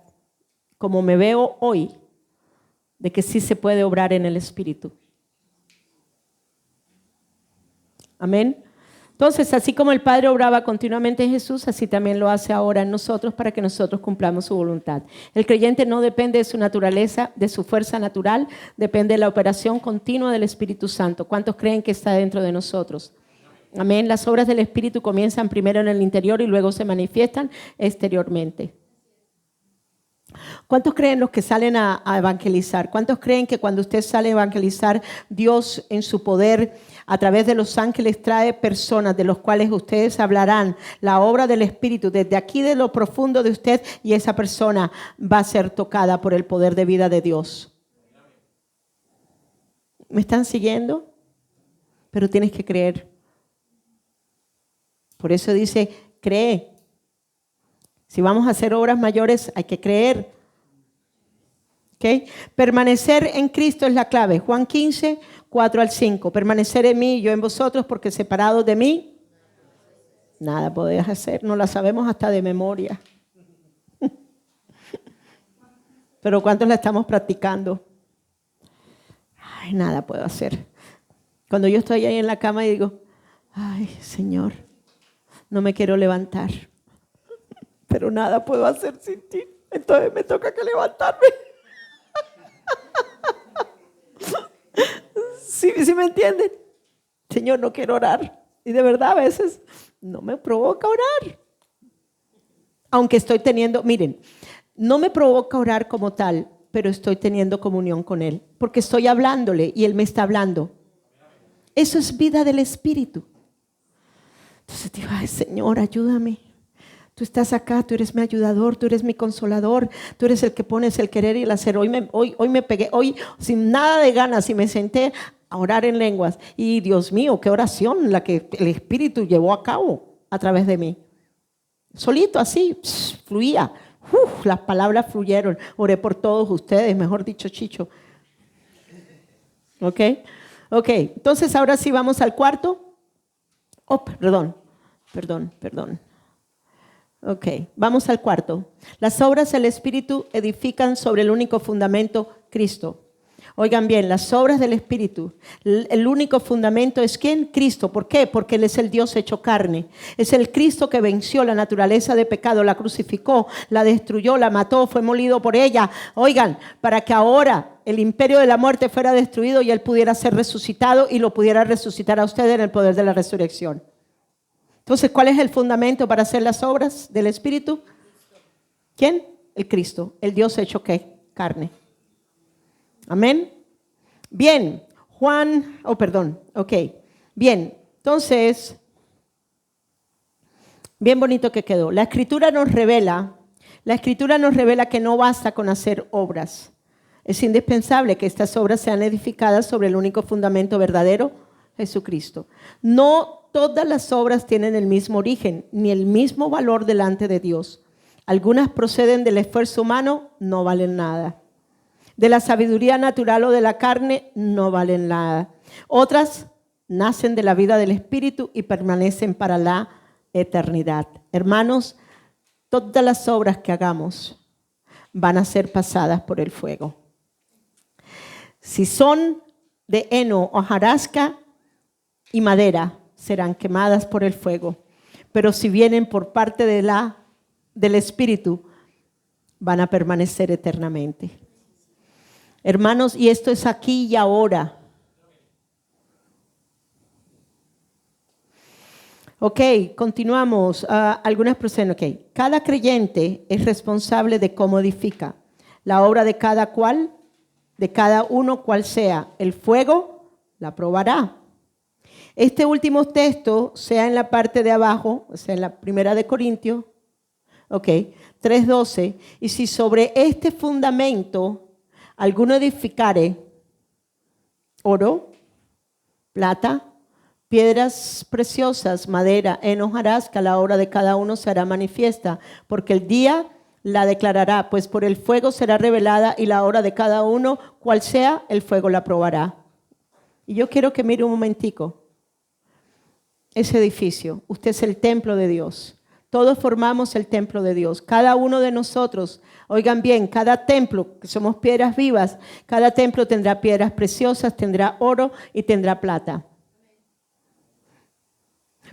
como me veo hoy, de que sí se puede obrar en el Espíritu. Amén. Entonces, así como el Padre obraba continuamente en Jesús, así también lo hace ahora en nosotros para que nosotros cumplamos su voluntad. El creyente no depende de su naturaleza, de su fuerza natural, depende de la operación continua del Espíritu Santo. ¿Cuántos creen que está dentro de nosotros? Amén. Las obras del Espíritu comienzan primero en el interior y luego se manifiestan exteriormente. ¿Cuántos creen los que salen a evangelizar? ¿Cuántos creen que cuando usted sale a evangelizar, Dios en su poder, a través de los ángeles, trae personas de los cuales ustedes hablarán la obra del Espíritu desde aquí de lo profundo de usted y esa persona va a ser tocada por el poder de vida de Dios? ¿Me están siguiendo? Pero tienes que creer. Por eso dice, cree. Si vamos a hacer obras mayores, hay que creer. ¿Okay? Permanecer en Cristo es la clave. Juan 15, 4-5. Permanecer en mí y yo en vosotros, porque separados de mí, nada podéis hacer. No la sabemos hasta de memoria. Pero ¿cuántos la estamos practicando? Ay, nada puedo hacer. Cuando yo estoy ahí en la cama y digo, ay, Señor, no me quiero levantar, pero nada puedo hacer sin ti. Entonces me toca que levantarme. ¿Sí me entienden? Señor, no quiero orar. Y de verdad a veces no me provoca orar. Aunque estoy teniendo, miren, no me provoca orar como tal, pero estoy teniendo comunión con Él. Porque estoy hablándole y Él me está hablando. Eso es vida del Espíritu. Entonces digo, ay Señor, ayúdame. Tú estás acá, tú eres mi ayudador, tú eres mi consolador, tú eres el que pones el querer y el hacer. Hoy me pegué, hoy sin nada de ganas y me senté a orar en lenguas. Y Dios mío, qué oración la que el Espíritu llevó a cabo a través de mí. Solito así, fluía. Las palabras fluyeron. Oré por todos ustedes, mejor dicho, Chicho. ¿Ok? Entonces ahora sí vamos al cuarto. Oh, perdón. Ok, vamos al cuarto. Las obras del Espíritu edifican sobre el único fundamento, Cristo. Oigan bien, las obras del Espíritu, el único fundamento es ¿quién? Cristo. ¿Por qué? Porque Él es el Dios hecho carne. Es el Cristo que venció la naturaleza de pecado, la crucificó, la destruyó, la mató, fue molido por ella. Oigan, para que ahora el imperio de la muerte fuera destruido y Él pudiera ser resucitado y lo pudiera resucitar a ustedes en el poder de la resurrección. Entonces, ¿cuál es el fundamento para hacer las obras del Espíritu? ¿Quién? El Cristo, el Dios hecho ¿qué? Carne. Amén. Bien, Bien, entonces, bien bonito que quedó. La Escritura nos revela que no basta con hacer obras. Es indispensable que estas obras sean edificadas sobre el único fundamento verdadero, Jesucristo. No todas las obras tienen el mismo origen, ni el mismo valor delante de Dios. Algunas proceden del esfuerzo humano, no valen nada. De la sabiduría natural o de la carne, no valen nada. Otras nacen de la vida del Espíritu y permanecen para la eternidad. Hermanos, todas las obras que hagamos van a ser pasadas por el fuego. Si son de heno, hojarasca y madera, serán quemadas por el fuego. Pero si vienen por parte del Espíritu, van a permanecer eternamente. Hermanos, y esto es aquí y ahora. Ok, continuamos. Algunas personas, cada creyente es responsable de cómo edifica. La obra de cada cual, de cada uno cual sea. El fuego la probará. Este último texto, sea en la parte de abajo, o sea, en la primera de Corintios, 3:12, y si sobre este fundamento alguno edificare oro, plata, piedras preciosas, madera, heno, hojarasca, la obra de cada uno será manifiesta, porque el día la declarará, pues por el fuego será revelada y la obra de cada uno, cual sea, el fuego la probará. Y yo quiero que mire un momentico ese edificio. Usted es el templo de Dios. Todos formamos el templo de Dios. Cada uno de nosotros, oigan bien, cada templo, que somos piedras vivas, cada templo tendrá piedras preciosas, tendrá oro y tendrá plata.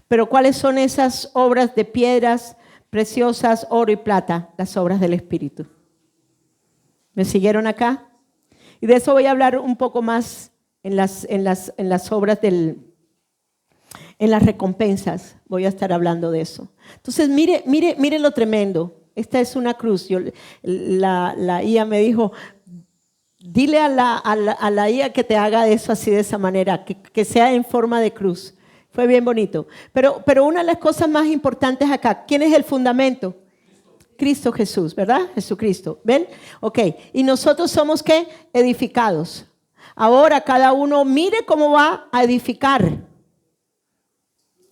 Pero ¿cuáles son esas obras de piedras preciosas, oro y plata? Las obras del Espíritu. ¿Me siguieron acá? Y de eso voy a hablar un poco más en las obras en las recompensas. Voy a estar hablando de eso. Entonces, mire lo tremendo. Esta es una cruz. La IA me dijo, dile a la IA que te haga eso así de esa manera, que sea en forma de cruz. Fue bien bonito. Pero una de las cosas más importantes acá, ¿quién es el fundamento? Cristo Jesús, ¿verdad? Jesucristo. ¿Ven? Ok. Y nosotros somos ¿qué? Edificados. Ahora cada uno mire cómo va a edificar.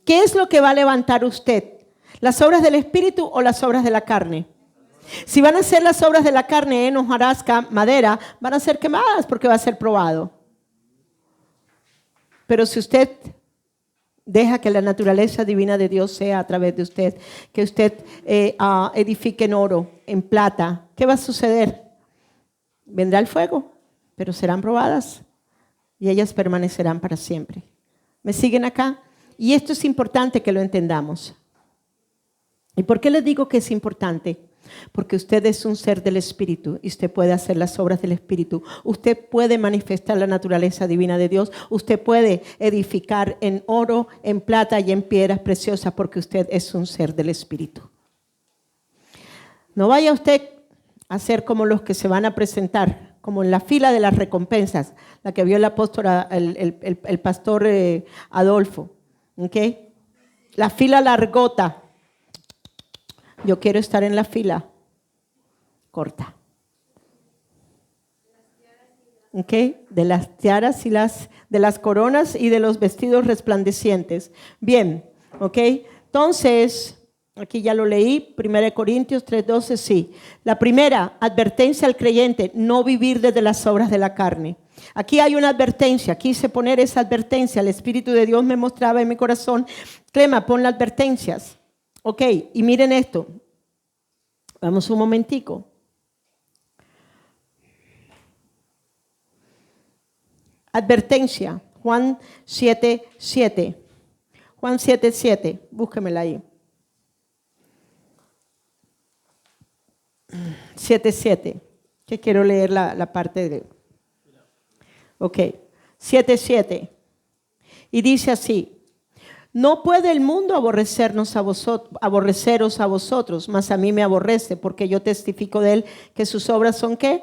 ¿Qué es lo que va a levantar usted? ¿Las obras del Espíritu o las obras de la carne? Si van a ser las obras de la carne, heno, hojarasca, madera, van a ser quemadas porque va a ser probado. Pero si usted deja que la naturaleza divina de Dios sea a través de usted, que usted edifique en oro, en plata, ¿qué va a suceder? vendrá el fuego, pero serán probadas y ellas permanecerán para siempre. ¿Me siguen acá? Y esto es importante que lo entendamos. ¿Y por qué les digo que es importante? Porque usted es un ser del Espíritu y usted puede hacer las obras del Espíritu. Usted puede manifestar la naturaleza divina de Dios. Usted puede edificar en oro, en plata y en piedras preciosas porque usted es un ser del Espíritu. No vaya usted a ser como los que se van a presentar, como en la fila de las recompensas, la que vio el apóstol, el pastor Adolfo. ¿Okay? La fila largota. Yo quiero estar en la fila corta. ¿Ok? De las tiaras y de las coronas y de los vestidos resplandecientes. Bien, ¿ok? Entonces, aquí ya lo leí, 1 Corintios 3:12, sí. La primera, advertencia al creyente, no vivir desde las obras de la carne. Aquí hay una advertencia, quise poner esa advertencia, el Espíritu de Dios me mostraba en mi corazón, Clema, pon las advertencias. Ok, y miren esto. Vamos un momentico. Advertencia, Juan 7:7. Juan 7:7, búsquemela ahí. 7:7, que quiero leer la parte de... Ok, 7:7. Y dice así. No puede el mundo aborreceros a vosotros, mas a mí me aborrece, porque yo testifico de él que sus obras son ¿qué?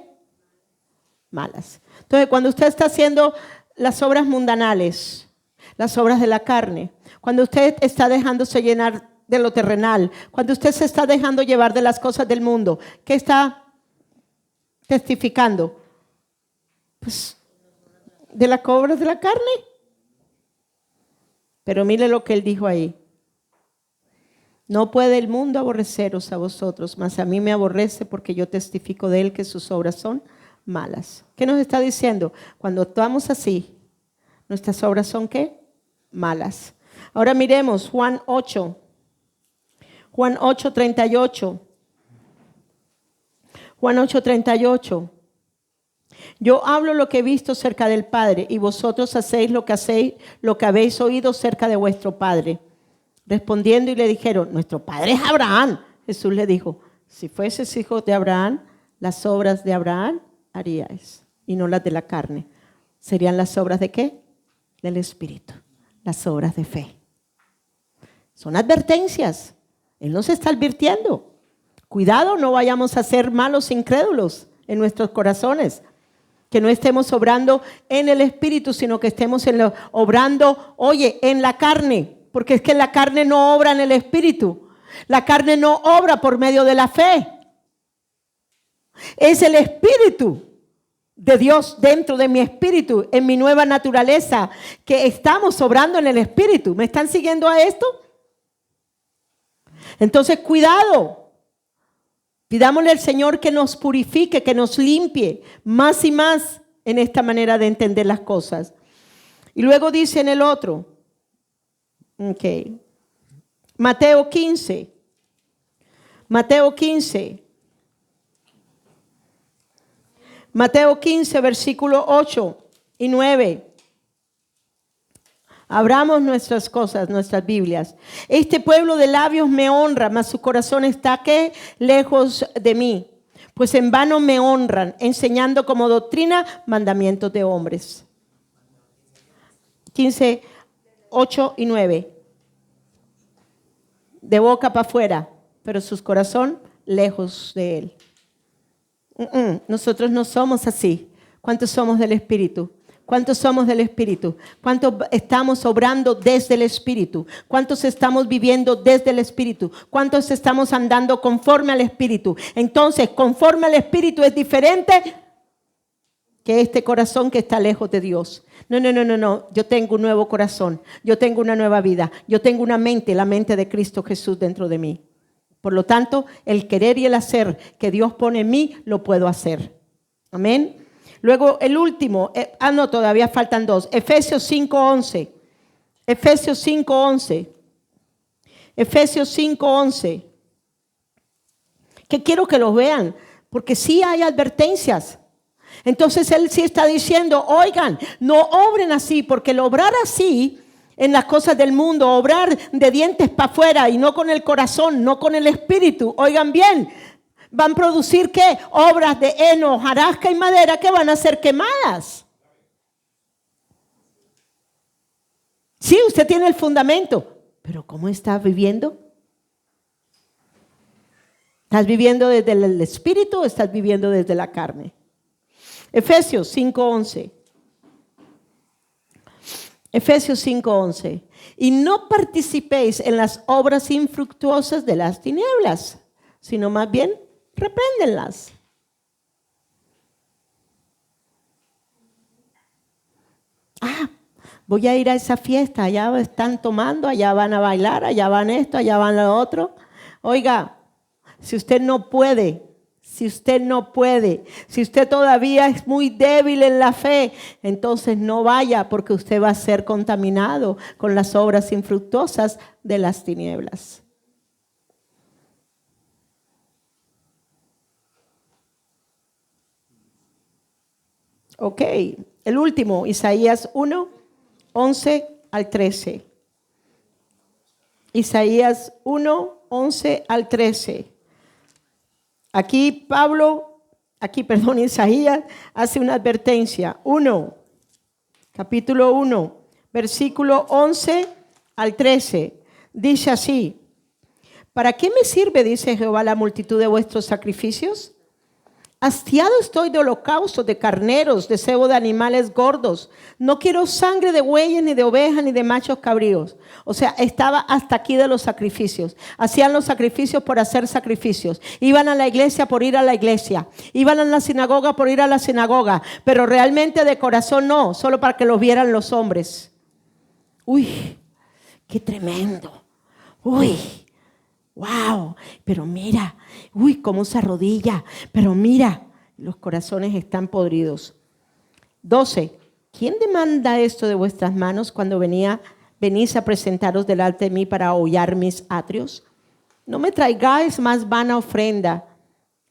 Malas. Entonces, cuando usted está haciendo las obras mundanales, las obras de la carne, cuando usted está dejándose llenar de lo terrenal, cuando usted se está dejando llevar de las cosas del mundo, ¿qué está testificando? Pues, de las obras de la carne. Pero mire lo que él dijo ahí. No puede el mundo aborreceros a vosotros, mas a mí me aborrece porque yo testifico de él que sus obras son malas. ¿Qué nos está diciendo? Cuando actuamos así, nuestras obras son ¿qué? Malas. Ahora miremos Juan 8. Juan 8:38. Juan 8:38. Yo hablo lo que he visto cerca del Padre y vosotros hacéis lo que habéis oído cerca de vuestro Padre. Respondiendo y le dijeron, nuestro Padre es Abraham. Jesús le dijo, si fueses hijo de Abraham, las obras de Abraham haríais y no las de la carne. ¿Serían las obras de qué? Del Espíritu, las obras de fe. Son advertencias. Él nos está advirtiendo. Cuidado, no vayamos a ser malos incrédulos en nuestros corazones. Que no estemos obrando en el Espíritu, sino que estemos obrando, en la carne. Porque es que la carne no obra en el Espíritu. La carne no obra por medio de la fe. Es el Espíritu de Dios dentro de mi espíritu, en mi nueva naturaleza, que estamos obrando en el Espíritu. ¿Me están siguiendo a esto? Entonces, cuidado. Pidámosle al Señor que nos purifique, que nos limpie más y más en esta manera de entender las cosas. Y luego dice en el otro, Mateo 15. Mateo 15. Mateo 15, versículo 8 y 9. Abramos nuestras cosas, nuestras Biblias. Este pueblo de labios me honra, mas su corazón está ¿qué? Lejos de mí. Pues en vano me honran, enseñando como doctrina mandamientos de hombres. 15, 8 y 9. De boca para afuera, pero su corazón lejos de él. Nosotros no somos así. ¿Cuántos somos del Espíritu? ¿Cuántos somos del Espíritu? ¿Cuántos estamos obrando desde el Espíritu? ¿Cuántos estamos viviendo desde el Espíritu? ¿Cuántos estamos andando conforme al Espíritu? Entonces, conforme al Espíritu es diferente que este corazón que está lejos de Dios. No. Yo tengo un nuevo corazón. Yo tengo una nueva vida. Yo tengo una mente, la mente de Cristo Jesús dentro de mí. Por lo tanto, el querer y el hacer que Dios pone en mí, lo puedo hacer. Amén. Luego el último, todavía faltan dos. Efesios 5:11. Efesios 5:11. Efesios 5:11. Que quiero que los vean, porque sí hay advertencias. Entonces él sí está diciendo, oigan, no obren así, porque el obrar así en las cosas del mundo, obrar de dientes para afuera y no con el corazón, no con el espíritu, oigan bien, van a producir ¿qué? Obras de heno, hojarasca y madera que van a ser quemadas. Sí, usted tiene el fundamento, pero ¿cómo estás viviendo? ¿Estás viviendo desde el espíritu o estás viviendo desde la carne? Efesios 5:11. Efesios 5:11. Y no participéis en las obras infructuosas de las tinieblas, sino más bien repréndenlas. Voy a ir a esa fiesta, allá están tomando, allá van a bailar, allá van esto, allá van lo otro. Oiga, si usted no puede, si usted todavía es muy débil en la fe, entonces no vaya, porque usted va a ser contaminado con las obras infructuosas de las tinieblas. Ok, el último, Isaías 1:11-13. Isaías 1:11-13. Isaías hace una advertencia. Capítulo 1, versículo 11-13. Dice así: ¿para qué me sirve, dice Jehová, la multitud de vuestros sacrificios? Hastiado estoy de holocaustos, de carneros, de cebo de animales gordos. No quiero sangre de bueyes, ni de ovejas, ni de machos cabríos. O sea, estaba hasta aquí de los sacrificios. Hacían los sacrificios por hacer sacrificios. Iban a la iglesia por ir a la iglesia. Iban a la sinagoga por ir a la sinagoga. Pero realmente de corazón no, solo para que los vieran los hombres. Uy, qué tremendo. Uy. Wow, pero mira, cómo se arrodilla, pero mira, los corazones están podridos. 12. ¿Quién demanda esto de vuestras manos cuando venís a presentaros delante de mí para hollar mis atrios? No me traigáis más vana ofrenda.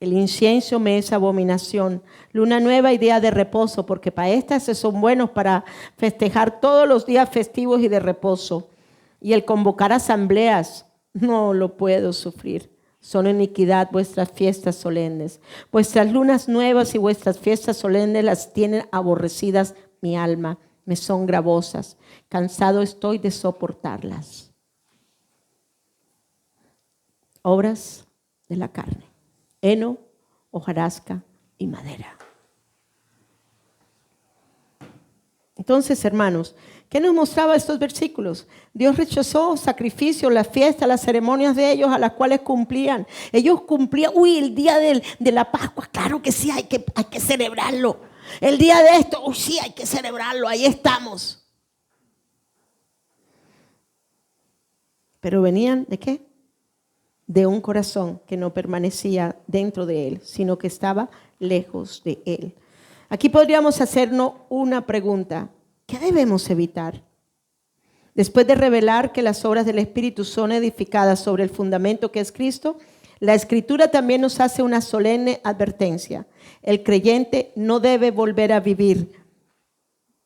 El incienso me es abominación. Luna nueva y día de reposo, porque para estas son buenos para festejar todos los días festivos y de reposo. Y el convocar asambleas, no lo puedo sufrir. Son iniquidad vuestras fiestas solemnes. Vuestras lunas nuevas y vuestras fiestas solemnes las tienen aborrecidas mi alma. Me son gravosas. Cansado estoy de soportarlas. Obras de la carne: heno, hojarasca y madera. Entonces, hermanos, ¿qué nos mostraba estos versículos? Dios rechazó sacrificios, las fiestas, las ceremonias de ellos a las cuales cumplían. Ellos cumplían, el día de la Pascua, claro que sí, hay que celebrarlo. El día de esto, sí, hay que celebrarlo, ahí estamos. Pero venían, ¿de qué? De un corazón que no permanecía dentro de él, sino que estaba lejos de él. Aquí podríamos hacernos una pregunta. ¿Qué debemos evitar? Después de revelar que las obras del Espíritu son edificadas sobre el fundamento que es Cristo, la Escritura también nos hace una solemne advertencia. El creyente no debe volver a vivir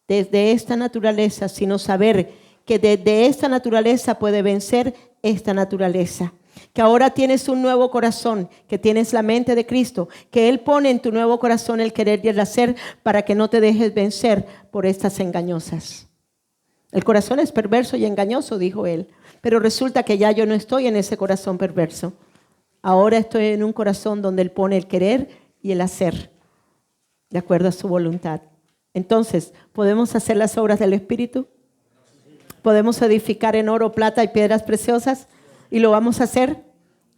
desde esta naturaleza, sino saber que desde esta naturaleza puede vencer esta naturaleza. Que ahora tienes un nuevo corazón, que tienes la mente de Cristo, que Él pone en tu nuevo corazón el querer y el hacer para que no te dejes vencer por estas engañosas. El corazón es perverso y engañoso, dijo Él, pero resulta que ya yo no estoy en ese corazón perverso. Ahora estoy en un corazón donde Él pone el querer y el hacer, de acuerdo a su voluntad. Entonces, ¿podemos hacer las obras del Espíritu? ¿Podemos edificar en oro, plata y piedras preciosas? ¿Y lo vamos a hacer?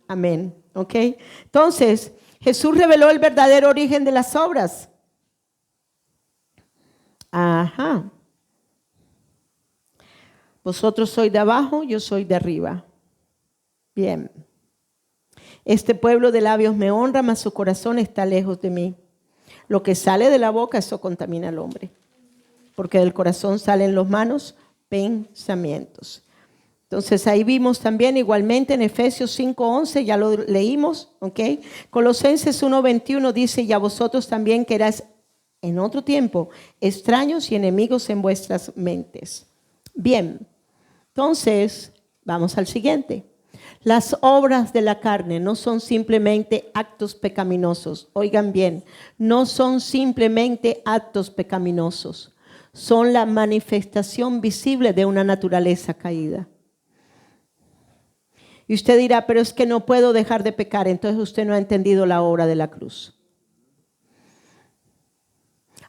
Amén. ¿Ok? Entonces, Jesús reveló el verdadero origen de las obras. Ajá. Vosotros sois de abajo, yo soy de arriba. Bien. Este pueblo de labios me honra, mas su corazón está lejos de mí. Lo que sale de la boca, eso contamina al hombre. Porque del corazón salen los malos pensamientos. Entonces ahí vimos también igualmente en Efesios 5:11, ya lo leímos, ¿ok? Colosenses 1:21 dice: y a vosotros también que en otro tiempo, extraños y enemigos en vuestras mentes. Bien, entonces, vamos al siguiente. Las obras de la carne no son simplemente actos pecaminosos. Oigan bien, no son simplemente actos pecaminosos. Son la manifestación visible de una naturaleza caída. Y usted dirá, pero es que no puedo dejar de pecar. Entonces usted no ha entendido la obra de la cruz.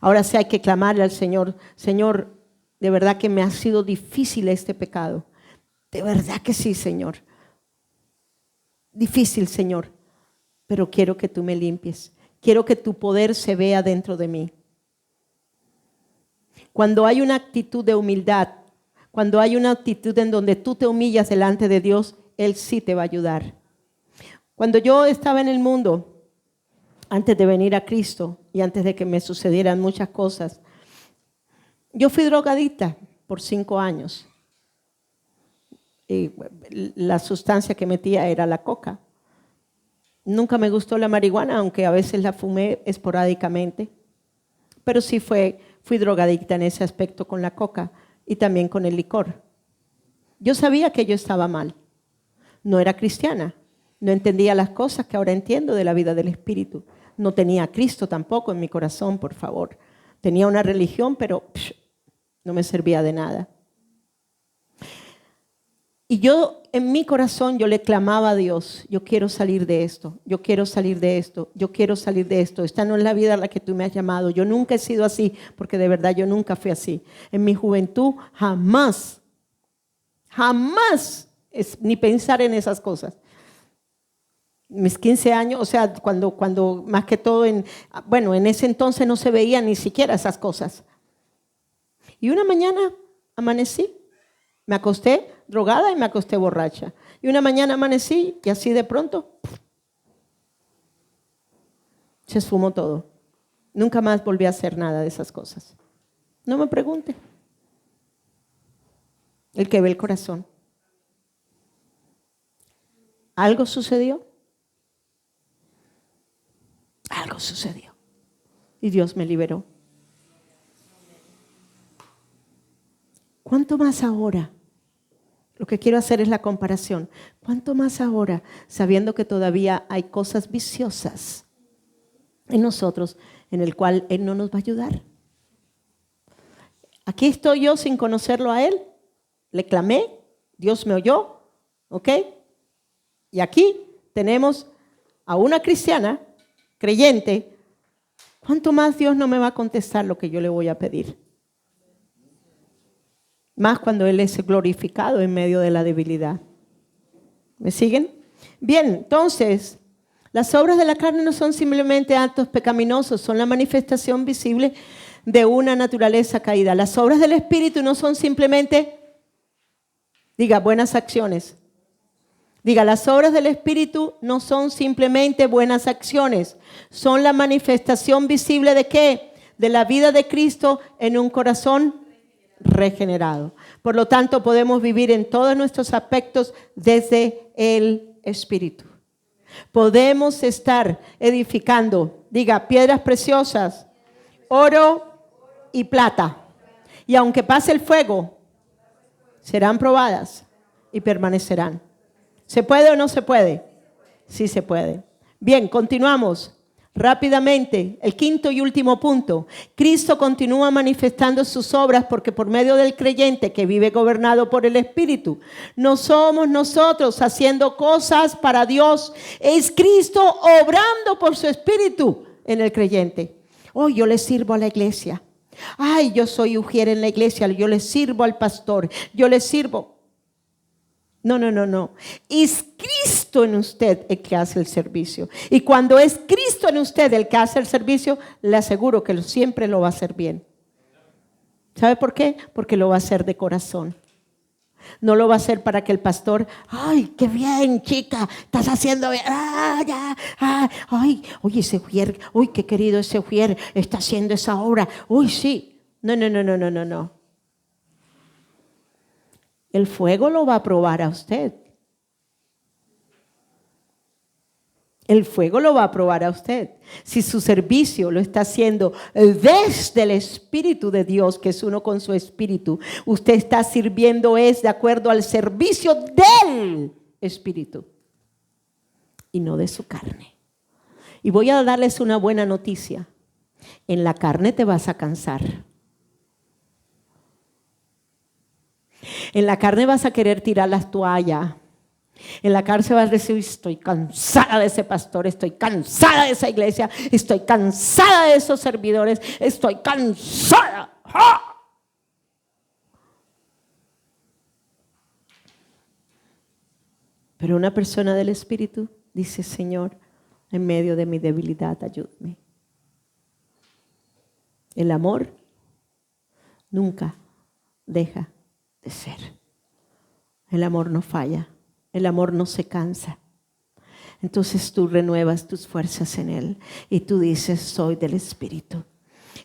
Ahora sí hay que clamarle al Señor. Señor, de verdad que me ha sido difícil este pecado. De verdad que sí, Señor. Difícil, Señor. Pero quiero que tú me limpies. Quiero que tu poder se vea dentro de mí. Cuando hay una actitud de humildad, cuando hay una actitud en donde tú te humillas delante de Dios, Él sí te va a ayudar. Cuando yo estaba en el mundo, antes de venir a Cristo y antes de que me sucedieran muchas cosas, yo fui drogadicta por 5 años. Y la sustancia que metía era la coca. Nunca me gustó la marihuana, aunque a veces la fumé esporádicamente. Pero sí fui drogadicta en ese aspecto con la coca y también con el licor. Yo sabía que yo estaba mal. No era cristiana. No entendía las cosas que ahora entiendo de la vida del Espíritu. No tenía a Cristo tampoco en mi corazón, por favor. Tenía una religión, pero no me servía de nada. Y yo, en mi corazón, yo le clamaba a Dios, yo quiero salir de esto, yo quiero salir de esto, yo quiero salir de esto. Esta no es la vida a la que tú me has llamado. Yo nunca he sido así, porque de verdad yo nunca fui así. En mi juventud, jamás ni pensar en esas cosas. Mis 15 años, o sea, cuando más que todo, en ese entonces no se veían ni siquiera esas cosas. Y una mañana amanecí, me acosté drogada y me acosté borracha. Y una mañana amanecí y así de pronto se esfumó todo. Nunca más volví a hacer nada de esas cosas. No me pregunte. El que ve el corazón. ¿Algo sucedió? Algo sucedió. Y Dios me liberó. ¿Cuánto más ahora? Lo que quiero hacer es la comparación. ¿Cuánto más ahora, sabiendo que todavía hay cosas viciosas en nosotros, en el cual Él no nos va a ayudar? Aquí estoy yo sin conocerlo a Él. Le clamé, Dios me oyó, ¿ok? Y aquí tenemos a una cristiana, creyente. ¿Cuánto más Dios no me va a contestar lo que yo le voy a pedir? Más cuando Él es glorificado en medio de la debilidad. ¿Me siguen? Bien, entonces, las obras de la carne no son simplemente actos pecaminosos, son la manifestación visible de una naturaleza caída. Las obras del Espíritu no son simplemente, diga, buenas acciones. Diga, las obras del Espíritu no son simplemente buenas acciones, son la manifestación visible ¿de qué? De la vida de Cristo en un corazón regenerado. Por lo tanto, podemos vivir en todos nuestros aspectos desde el Espíritu. Podemos estar edificando, diga, piedras preciosas, oro y plata. Y aunque pase el fuego, serán probadas y permanecerán. ¿Se puede o no se puede? Sí se puede. Bien, continuamos. Rápidamente, el quinto y último punto. Cristo continúa manifestando sus obras porque por medio del creyente que vive gobernado por el Espíritu, no somos nosotros haciendo cosas para Dios. Es Cristo obrando por su Espíritu en el creyente. Oh, yo le sirvo a la iglesia. Ay, yo soy ujier en la iglesia. Yo le sirvo al pastor. Yo le sirvo. No. Es Cristo en usted el que hace el servicio. Y cuando es Cristo en usted el que hace el servicio, le aseguro que siempre lo va a hacer bien. ¿Sabe por qué? Porque lo va a hacer de corazón. No lo va a hacer para que el pastor, ay, qué bien, chica, estás haciendo bien. Ay, oye, ese ujier, uy, qué querido ese ujier, está haciendo esa obra. Uy, sí. No. El fuego lo va a probar a usted. El fuego lo va a probar a usted. Si su servicio lo está haciendo desde el Espíritu de Dios, que es uno con su Espíritu, usted está sirviendo es de acuerdo al servicio del Espíritu y no de su carne. Y voy a darles una buena noticia. En la carne te vas a cansar. En la carne vas a querer tirar las toallas. En la cárcel vas a decir, estoy cansada de ese pastor, estoy cansada de esa iglesia, estoy cansada de esos servidores, estoy cansada. ¡Ah! Pero una persona del Espíritu dice, Señor, en medio de mi debilidad, ayúdame. El amor nunca deja de ser. El amor no falla. El amor no se cansa. Entonces tú renuevas tus fuerzas en Él y tú dices, soy del Espíritu.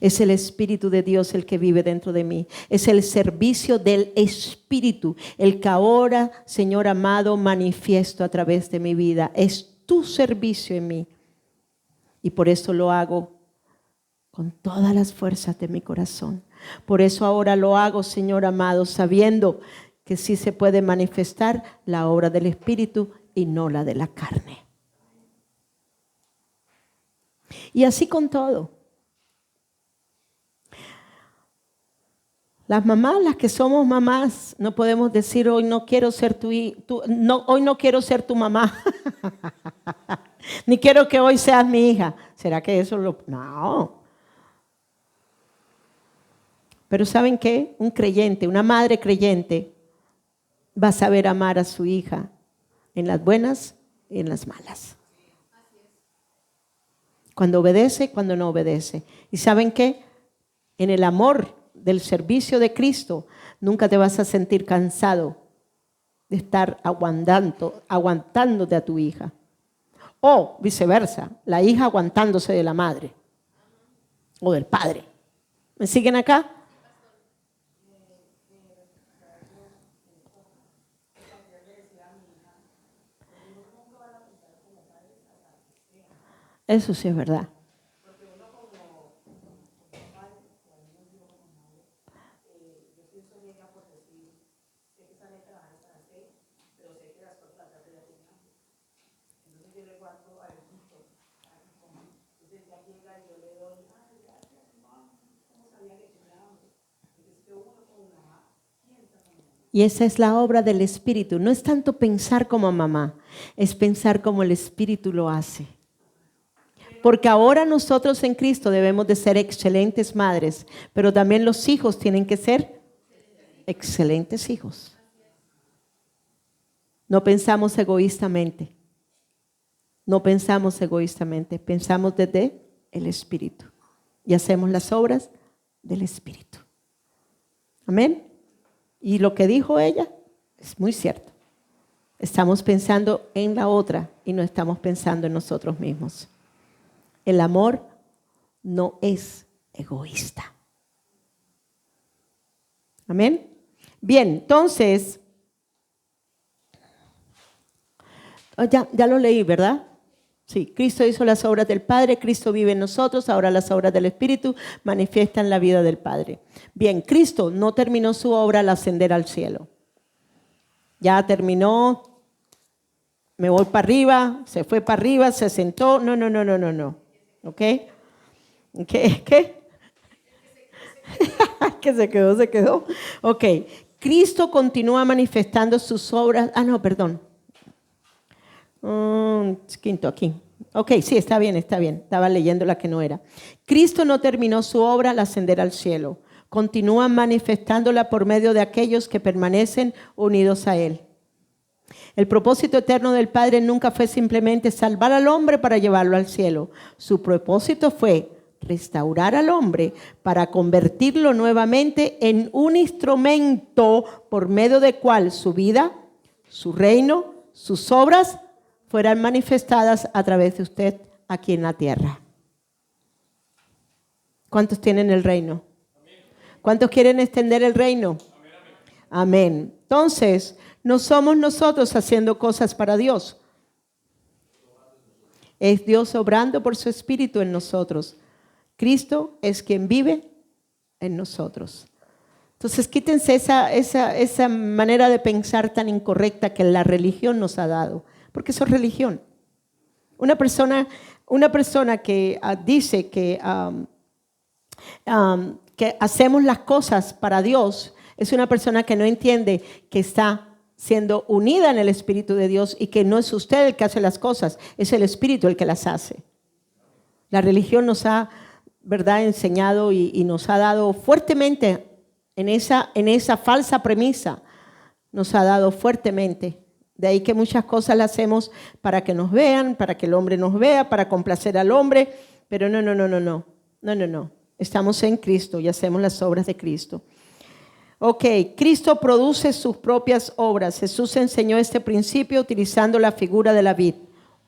Es el Espíritu de Dios el que vive dentro de mí. Es el servicio del Espíritu, el que ahora, Señor amado, manifiesto a través de mi vida. Es tu servicio en mí. Y por eso lo hago con todas las fuerzas de mi corazón. Por eso ahora lo hago, Señor amado, sabiendo que sí se puede manifestar la obra del Espíritu y no la de la carne. Y así con todo. Las mamás, las que somos mamás, no podemos decir hoy no quiero ser hoy no quiero ser tu mamá. Ni quiero que hoy seas mi hija. ¿Será que eso lo...? No. Pero ¿saben qué? Un creyente, una madre creyente, va a saber amar a su hija en las buenas y en las malas. Cuando obedece, cuando no obedece. ¿Y saben qué? En el amor del servicio de Cristo, nunca te vas a sentir cansado de estar aguantándote a tu hija. O viceversa, la hija aguantándose de la madre o del padre. ¿Me siguen acá? Eso sí es verdad. Y esa es la obra del Espíritu. No es tanto pensar como mamá, es pensar como el Espíritu lo hace. Porque ahora nosotros en Cristo debemos de ser excelentes madres, pero también los hijos tienen que ser excelentes hijos. No pensamos egoístamente. No pensamos egoístamente, pensamos desde el Espíritu. Y hacemos las obras del Espíritu. Amén. Y lo que dijo ella es muy cierto. Estamos pensando en la otra y no estamos pensando en nosotros mismos. El amor no es egoísta. Amén. Bien, entonces, ya lo leí, ¿verdad? Sí, Cristo hizo las obras del Padre, Cristo vive en nosotros, ahora las obras del Espíritu manifiestan la vida del Padre. Bien, Cristo no terminó su obra al ascender al cielo. Ya terminó, me voy para arriba, se fue para arriba, se sentó. No. ¿Ok? ¿Qué? Que se quedó. Ok, Cristo continúa manifestando sus obras. Perdón. Quinto aquí. Ok, sí, está bien. Estaba leyendo la que no era. Cristo no terminó su obra al ascender al cielo. Continúa manifestándola por medio de aquellos que permanecen unidos a Él. El propósito eterno del Padre nunca fue simplemente salvar al hombre para llevarlo al cielo. Su propósito fue restaurar al hombre para convertirlo nuevamente en un instrumento por medio del cual su vida, su reino, sus obras fueran manifestadas a través de usted aquí en la tierra. ¿Cuántos tienen el reino? ¿Cuántos quieren extender el reino? Amén. Entonces, no somos nosotros haciendo cosas para Dios. Es Dios obrando por su Espíritu en nosotros. Cristo es quien vive en nosotros. Entonces quítense esa manera de pensar tan incorrecta que la religión nos ha dado, porque eso es religión. Una persona que dice que hacemos las cosas para Dios es una persona que no entiende que está siendo unida en el Espíritu de Dios y que no es usted el que hace las cosas, es el Espíritu el que las hace. La religión nos ha, ¿verdad?, enseñado y nos ha dado fuertemente en esa falsa premisa, nos ha dado fuertemente. De ahí que muchas cosas las hacemos para que nos vean, para que el hombre nos vea, para complacer al hombre, pero no. Estamos en Cristo y hacemos las obras de Cristo. Ok, Cristo produce sus propias obras. Jesús enseñó este principio utilizando la figura de la vid.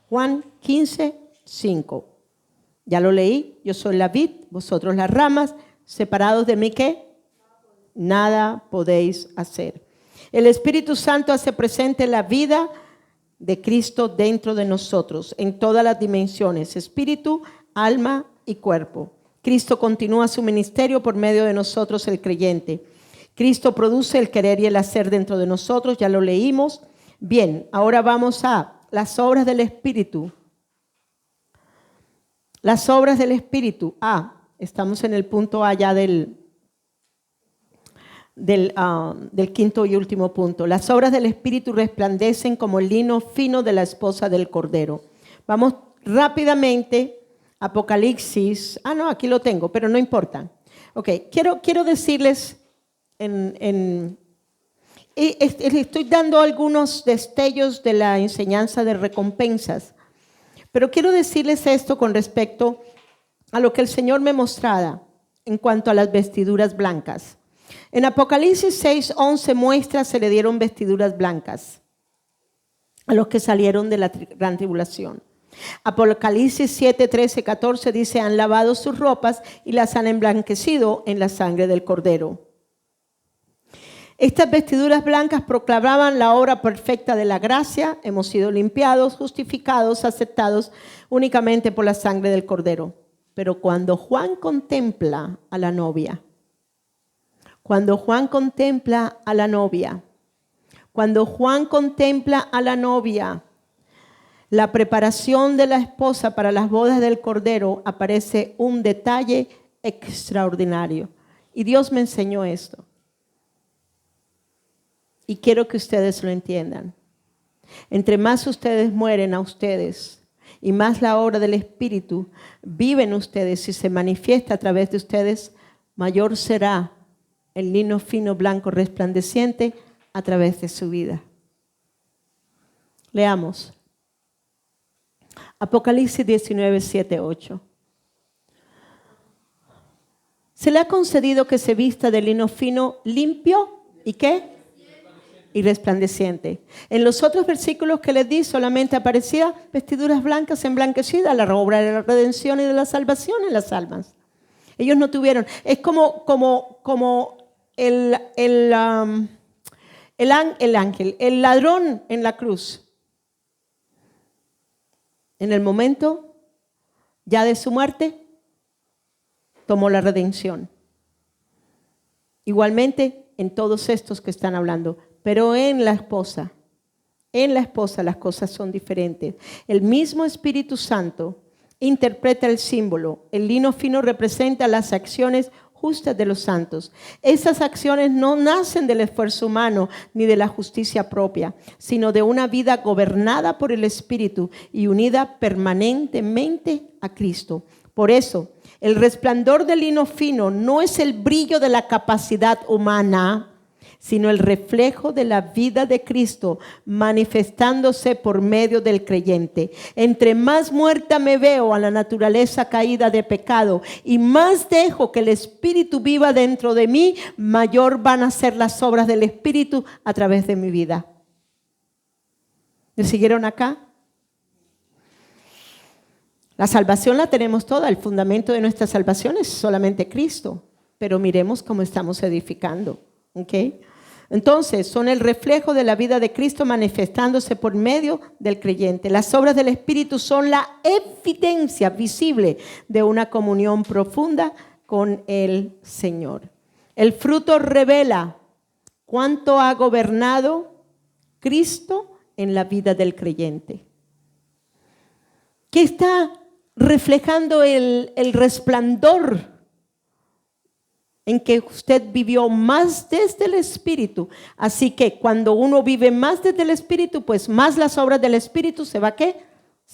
Juan 15:5. Ya lo leí. Yo soy la vid, vosotros las ramas. Separados de mí, ¿qué? Nada podéis hacer. El Espíritu Santo hace presente la vida de Cristo dentro de nosotros, en todas las dimensiones, espíritu, alma y cuerpo. Cristo continúa su ministerio por medio de nosotros, el creyente. Cristo produce el querer y el hacer dentro de nosotros, ya lo leímos. Bien, ahora vamos a las obras del Espíritu. Las obras del Espíritu. Estamos en el punto A ya del quinto y último punto. Las obras del Espíritu resplandecen como el lino fino de la esposa del Cordero. Vamos rápidamente. Apocalipsis. Aquí lo tengo, pero no importa. Ok, quiero decirles, estoy dando algunos destellos de la enseñanza de recompensas, pero quiero decirles esto con respecto a lo que el Señor me mostraba en cuanto a las vestiduras blancas. En Apocalipsis 6:11 muestra, se le dieron vestiduras blancas a los que salieron de la gran tribulación. Apocalipsis 7:13-14 dice, han lavado sus ropas y las han emblanquecido en la sangre del Cordero. Estas vestiduras blancas proclamaban la obra perfecta de la gracia. Hemos sido limpiados, justificados, aceptados únicamente por la sangre del Cordero. Pero cuando Juan contempla a la novia, cuando Juan contempla a la novia, la preparación de la esposa para las bodas del Cordero, aparece un detalle extraordinario. Y Dios me enseñó esto. Y quiero que ustedes lo entiendan. Entre más ustedes mueren a ustedes y más la obra del Espíritu vive en ustedes y se manifiesta a través de ustedes, mayor será el lino fino, blanco, resplandeciente a través de su vida. Leamos. Apocalipsis 19:7-8. Se le ha concedido que se vista de lino fino, limpio, ¿y qué? Y resplandeciente. En los otros versículos que les di solamente aparecía vestiduras blancas emblanquecidas, la obra de la redención y de la salvación en las almas. Ellos no tuvieron, es como el ángel, el ladrón en la cruz. En el momento ya de su muerte, tomó la redención. Igualmente en todos estos que están hablando, pero en la esposa las cosas son diferentes. El mismo Espíritu Santo interpreta el símbolo. El lino fino representa las acciones justas de los santos. Esas acciones no nacen del esfuerzo humano ni de la justicia propia, sino de una vida gobernada por el Espíritu y unida permanentemente a Cristo. Por eso, el resplandor del lino fino no es el brillo de la capacidad humana, sino el reflejo de la vida de Cristo manifestándose por medio del creyente. Entre más muerta me veo a la naturaleza caída de pecado y más dejo que el Espíritu viva dentro de mí, mayor van a ser las obras del Espíritu a través de mi vida. ¿Me siguieron acá? La salvación la tenemos toda, el fundamento de nuestra salvación es solamente Cristo, pero miremos cómo estamos edificando, ¿ok? Entonces, son el reflejo de la vida de Cristo manifestándose por medio del creyente. Las obras del Espíritu son la evidencia visible de una comunión profunda con el Señor. El fruto revela cuánto ha gobernado Cristo en la vida del creyente. ¿Qué está reflejando el resplandor en que usted vivió más desde el Espíritu? Así que cuando uno vive más desde el Espíritu, pues más las obras del Espíritu se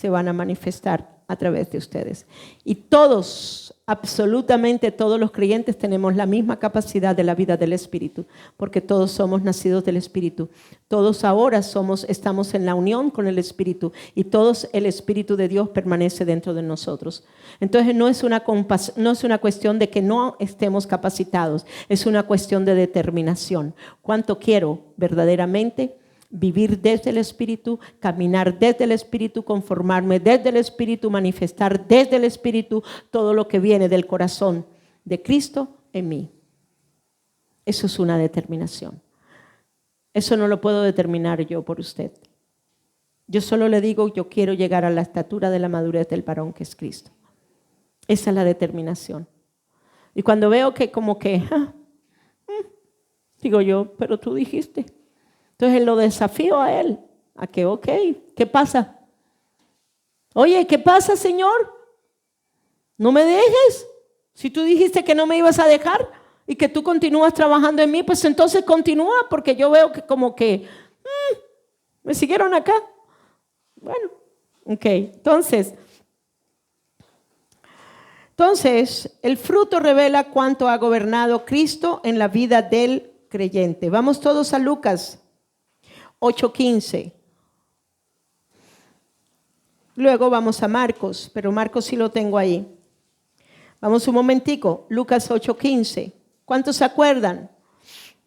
van a manifestar a través de ustedes. Y todos, absolutamente todos los creyentes tenemos la misma capacidad de la vida del Espíritu, porque todos somos nacidos del Espíritu. Todos ahora estamos en la unión con el Espíritu y todos el Espíritu de Dios permanece dentro de nosotros. Entonces no es una cuestión de que no estemos capacitados, es una cuestión de determinación. ¿Cuánto quiero verdaderamente vivir desde el Espíritu, caminar desde el Espíritu, conformarme desde el Espíritu, manifestar desde el Espíritu todo lo que viene del corazón de Cristo en mí? Eso es una determinación. Eso no lo puedo determinar yo por usted. Yo solo le digo, yo quiero llegar a la estatura de la madurez del varón que es Cristo. Esa es la determinación. Y cuando veo que como que, digo yo, pero tú dijiste. Entonces lo desafío a él, a que, ok, ¿qué pasa? Oye, ¿qué pasa, Señor? No me dejes. Si tú dijiste que no me ibas a dejar y que tú continúas trabajando en mí, pues entonces continúa, porque yo veo que como que me siguieron acá. Bueno, ok, entonces el fruto revela cuánto ha gobernado Cristo en la vida del creyente. Vamos todos a Lucas 8:15. Luego vamos a Marcos, pero Marcos sí lo tengo ahí. Vamos un momentico, Lucas 8:15. ¿Cuántos se acuerdan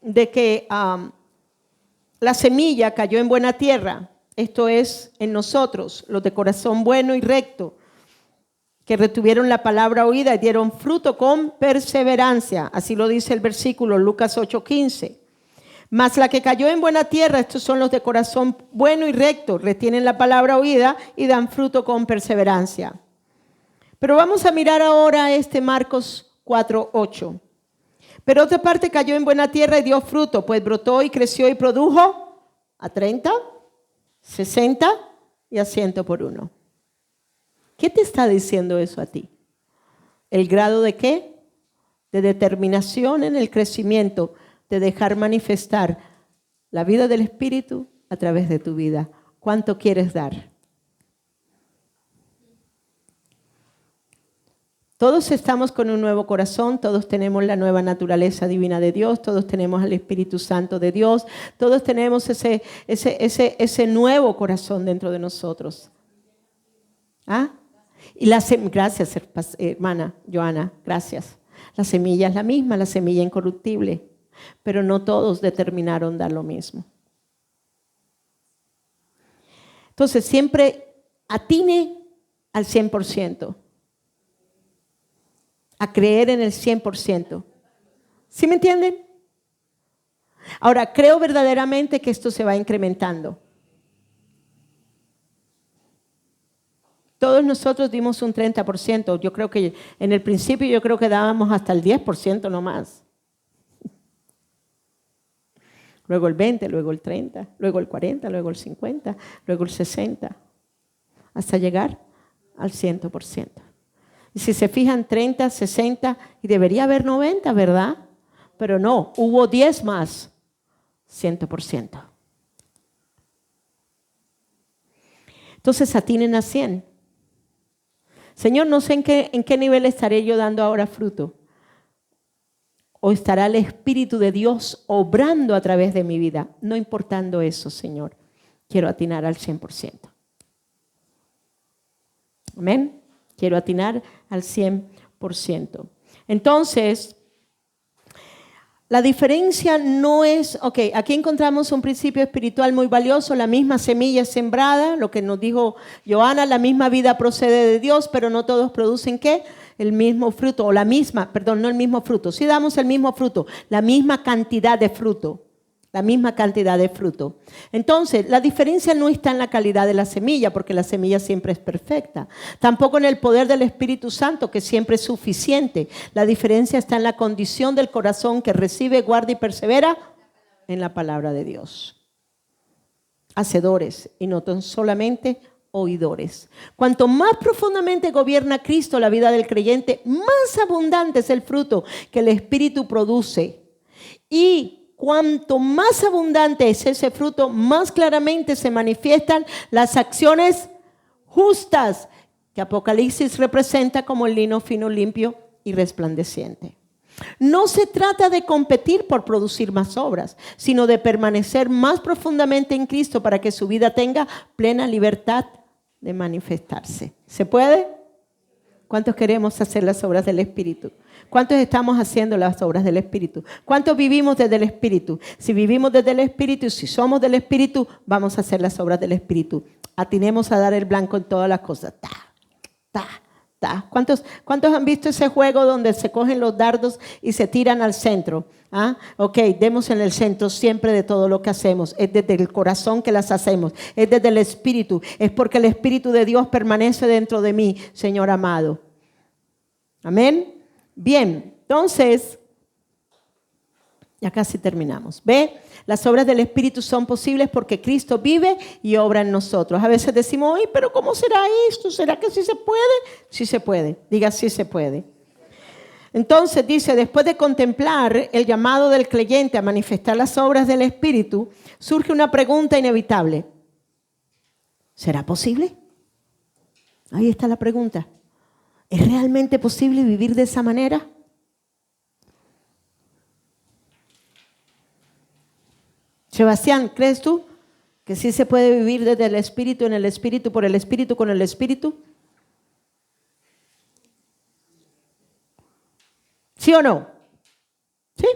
de que la semilla cayó en buena tierra? Esto es en nosotros, los de corazón bueno y recto, que retuvieron la palabra oída y dieron fruto con perseverancia. Así lo dice el versículo, Lucas 8:15. Mas la que cayó en buena tierra, estos son los de corazón bueno y recto, retienen la palabra oída y dan fruto con perseverancia. Pero vamos a mirar ahora Marcos 4:8. Pero otra parte cayó en buena tierra y dio fruto, pues brotó y creció y produjo a 30, 60 y a 100 por uno. ¿Qué te está diciendo eso a ti? ¿El grado de qué? De determinación en el crecimiento, de dejar manifestar la vida del Espíritu a través de tu vida. ¿Cuánto quieres dar? Todos estamos con un nuevo corazón, todos tenemos la nueva naturaleza divina de Dios, todos tenemos el Espíritu Santo de Dios, todos tenemos ese nuevo corazón dentro de nosotros. ¿Ah? Y gracias, hermana Joana, gracias. La semilla es la misma, la semilla incorruptible. Pero no todos determinaron dar lo mismo. Entonces, siempre atine al 100%, a creer en el 100%. ¿Sí me entienden? Ahora, creo verdaderamente que esto se va incrementando. Todos nosotros dimos un 30%. Yo creo que en el principio dábamos hasta el 10% nomás. Luego el 20, luego el 30, luego el 40, luego el 50, luego el 60, hasta llegar al 100%. Y si se fijan, 30, 60, y debería haber 90, ¿verdad? Pero no, hubo 10 más, 100%. Entonces atinen a 100. Señor, no sé en qué nivel estaré yo dando ahora fruto. ¿O estará el Espíritu de Dios obrando a través de mi vida? No importando eso, Señor, quiero atinar al 100%. Amén. Quiero atinar al 100%. Entonces, la diferencia no es, aquí encontramos un principio espiritual muy valioso, la misma semilla es sembrada, lo que nos dijo Joana, la misma vida procede de Dios, pero no todos producen ¿qué? El mismo fruto, o no el mismo fruto, sí damos el mismo fruto, la misma cantidad de fruto. la misma cantidad de fruto. Entonces, la diferencia no está en la calidad de la semilla, porque la semilla siempre es perfecta. Tampoco en el poder del Espíritu Santo, que siempre es suficiente. La diferencia está en la condición del corazón que recibe, guarda y persevera en la palabra de Dios. Hacedores y no tan solamente oidores. Cuanto más profundamente gobierna Cristo la vida del creyente, más abundante es el fruto que el Espíritu produce. Y cuanto más abundante es ese fruto, más claramente se manifiestan las acciones justas que Apocalipsis representa como el lino fino, limpio y resplandeciente. No se trata de competir por producir más obras, sino de permanecer más profundamente en Cristo para que su vida tenga plena libertad de manifestarse. ¿Se puede? ¿Cuántos queremos hacer las obras del Espíritu? ¿Cuántos estamos haciendo las obras del Espíritu? ¿Cuántos vivimos desde el Espíritu? Si vivimos desde el Espíritu, si somos del Espíritu, vamos a hacer las obras del Espíritu. Atinemos a dar el blanco en todas las cosas. Ta, ta, ta. ¿Cuántos han visto ese juego donde se cogen los dardos y se tiran al centro? ¿Ah? Ok, demos en el centro siempre de todo lo que hacemos. Es desde el corazón que las hacemos. Es desde el Espíritu. Es porque el Espíritu de Dios permanece dentro de mí, Señor amado. Amén. Bien, entonces, ya casi terminamos. ¿Ve? Las obras del Espíritu son posibles porque Cristo vive y obra en nosotros. A veces decimos, ay, pero ¿cómo será esto? ¿Será que sí se puede? Sí se puede. Diga, sí se puede. Entonces dice, después de contemplar el llamado del creyente a manifestar las obras del Espíritu, surge una pregunta inevitable. ¿Será posible? Ahí está la pregunta. ¿Es realmente posible vivir de esa manera? Sebastián, ¿crees tú que sí se puede vivir desde el Espíritu, en el Espíritu, por el Espíritu, con el Espíritu? ¿Sí o no? ¿Sí?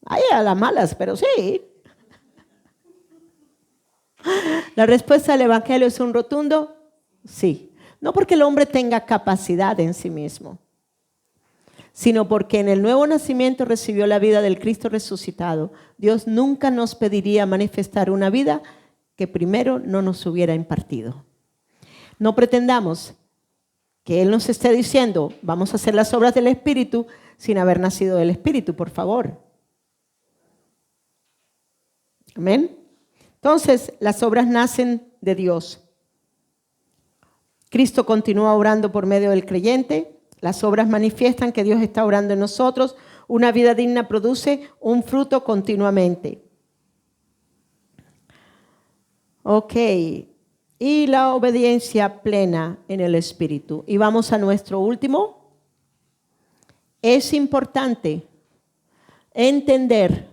Hay a las malas, pero sí. La respuesta del Evangelio es un rotundo sí. No porque el hombre tenga capacidad en sí mismo, sino porque en el nuevo nacimiento recibió la vida del Cristo resucitado. Dios nunca nos pediría manifestar una vida que primero no nos hubiera impartido. No pretendamos que Él nos esté diciendo, vamos a hacer las obras del Espíritu sin haber nacido del Espíritu, por favor. Amén. Entonces, las obras nacen de Dios. Cristo continúa obrando por medio del creyente. Las obras manifiestan que Dios está obrando en nosotros. Una vida digna produce un fruto continuamente. Ok. Y la obediencia plena en el Espíritu. Y vamos a nuestro último. Es importante entender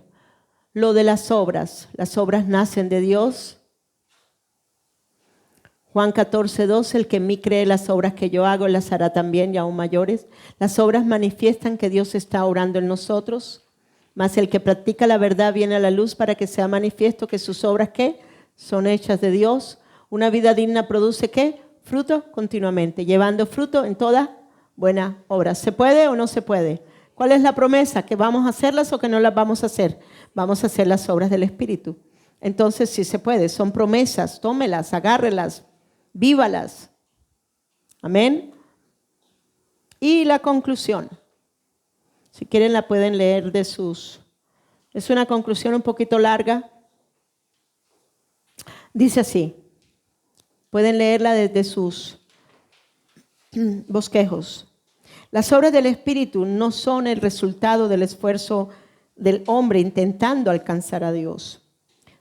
lo de las obras. Las obras nacen de Dios. Juan 14:12, el que en mí cree las obras que yo hago, las hará también y aún mayores. Las obras manifiestan que Dios está obrando en nosotros, mas el que practica la verdad viene a la luz para que sea manifiesto que sus obras, ¿qué? Son hechas de Dios. Una vida digna produce, ¿qué? Fruto continuamente, llevando fruto en toda buena obra. ¿Se puede o no se puede? ¿Cuál es la promesa? ¿Que vamos a hacerlas o que no las vamos a hacer? Vamos a hacer las obras del Espíritu. Entonces sí se puede, son promesas, tómelas, agárrelas. Vívalas. Amén. Y la conclusión. Si quieren la pueden leer de sus... Es una conclusión un poquito larga. Dice así. Pueden leerla desde sus bosquejos. Las obras del Espíritu no son el resultado del esfuerzo del hombre intentando alcanzar a Dios.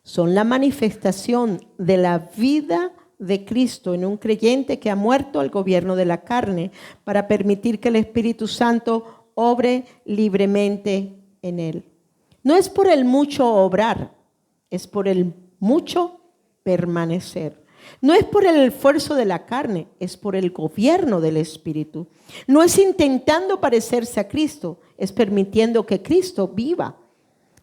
Son la manifestación de la vida de Cristo en un creyente que ha muerto al gobierno de la carne para permitir que el Espíritu Santo obre libremente en él. No es por el mucho obrar, es por el mucho permanecer. No es por el esfuerzo de la carne, es por el gobierno del Espíritu. No es intentando parecerse a Cristo, es permitiendo que Cristo viva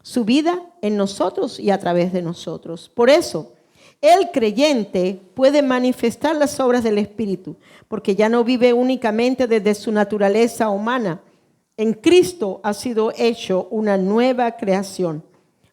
su vida en nosotros y a través de nosotros. Por eso, el creyente puede manifestar las obras del Espíritu, porque ya no vive únicamente desde su naturaleza humana. En Cristo ha sido hecho una nueva creación.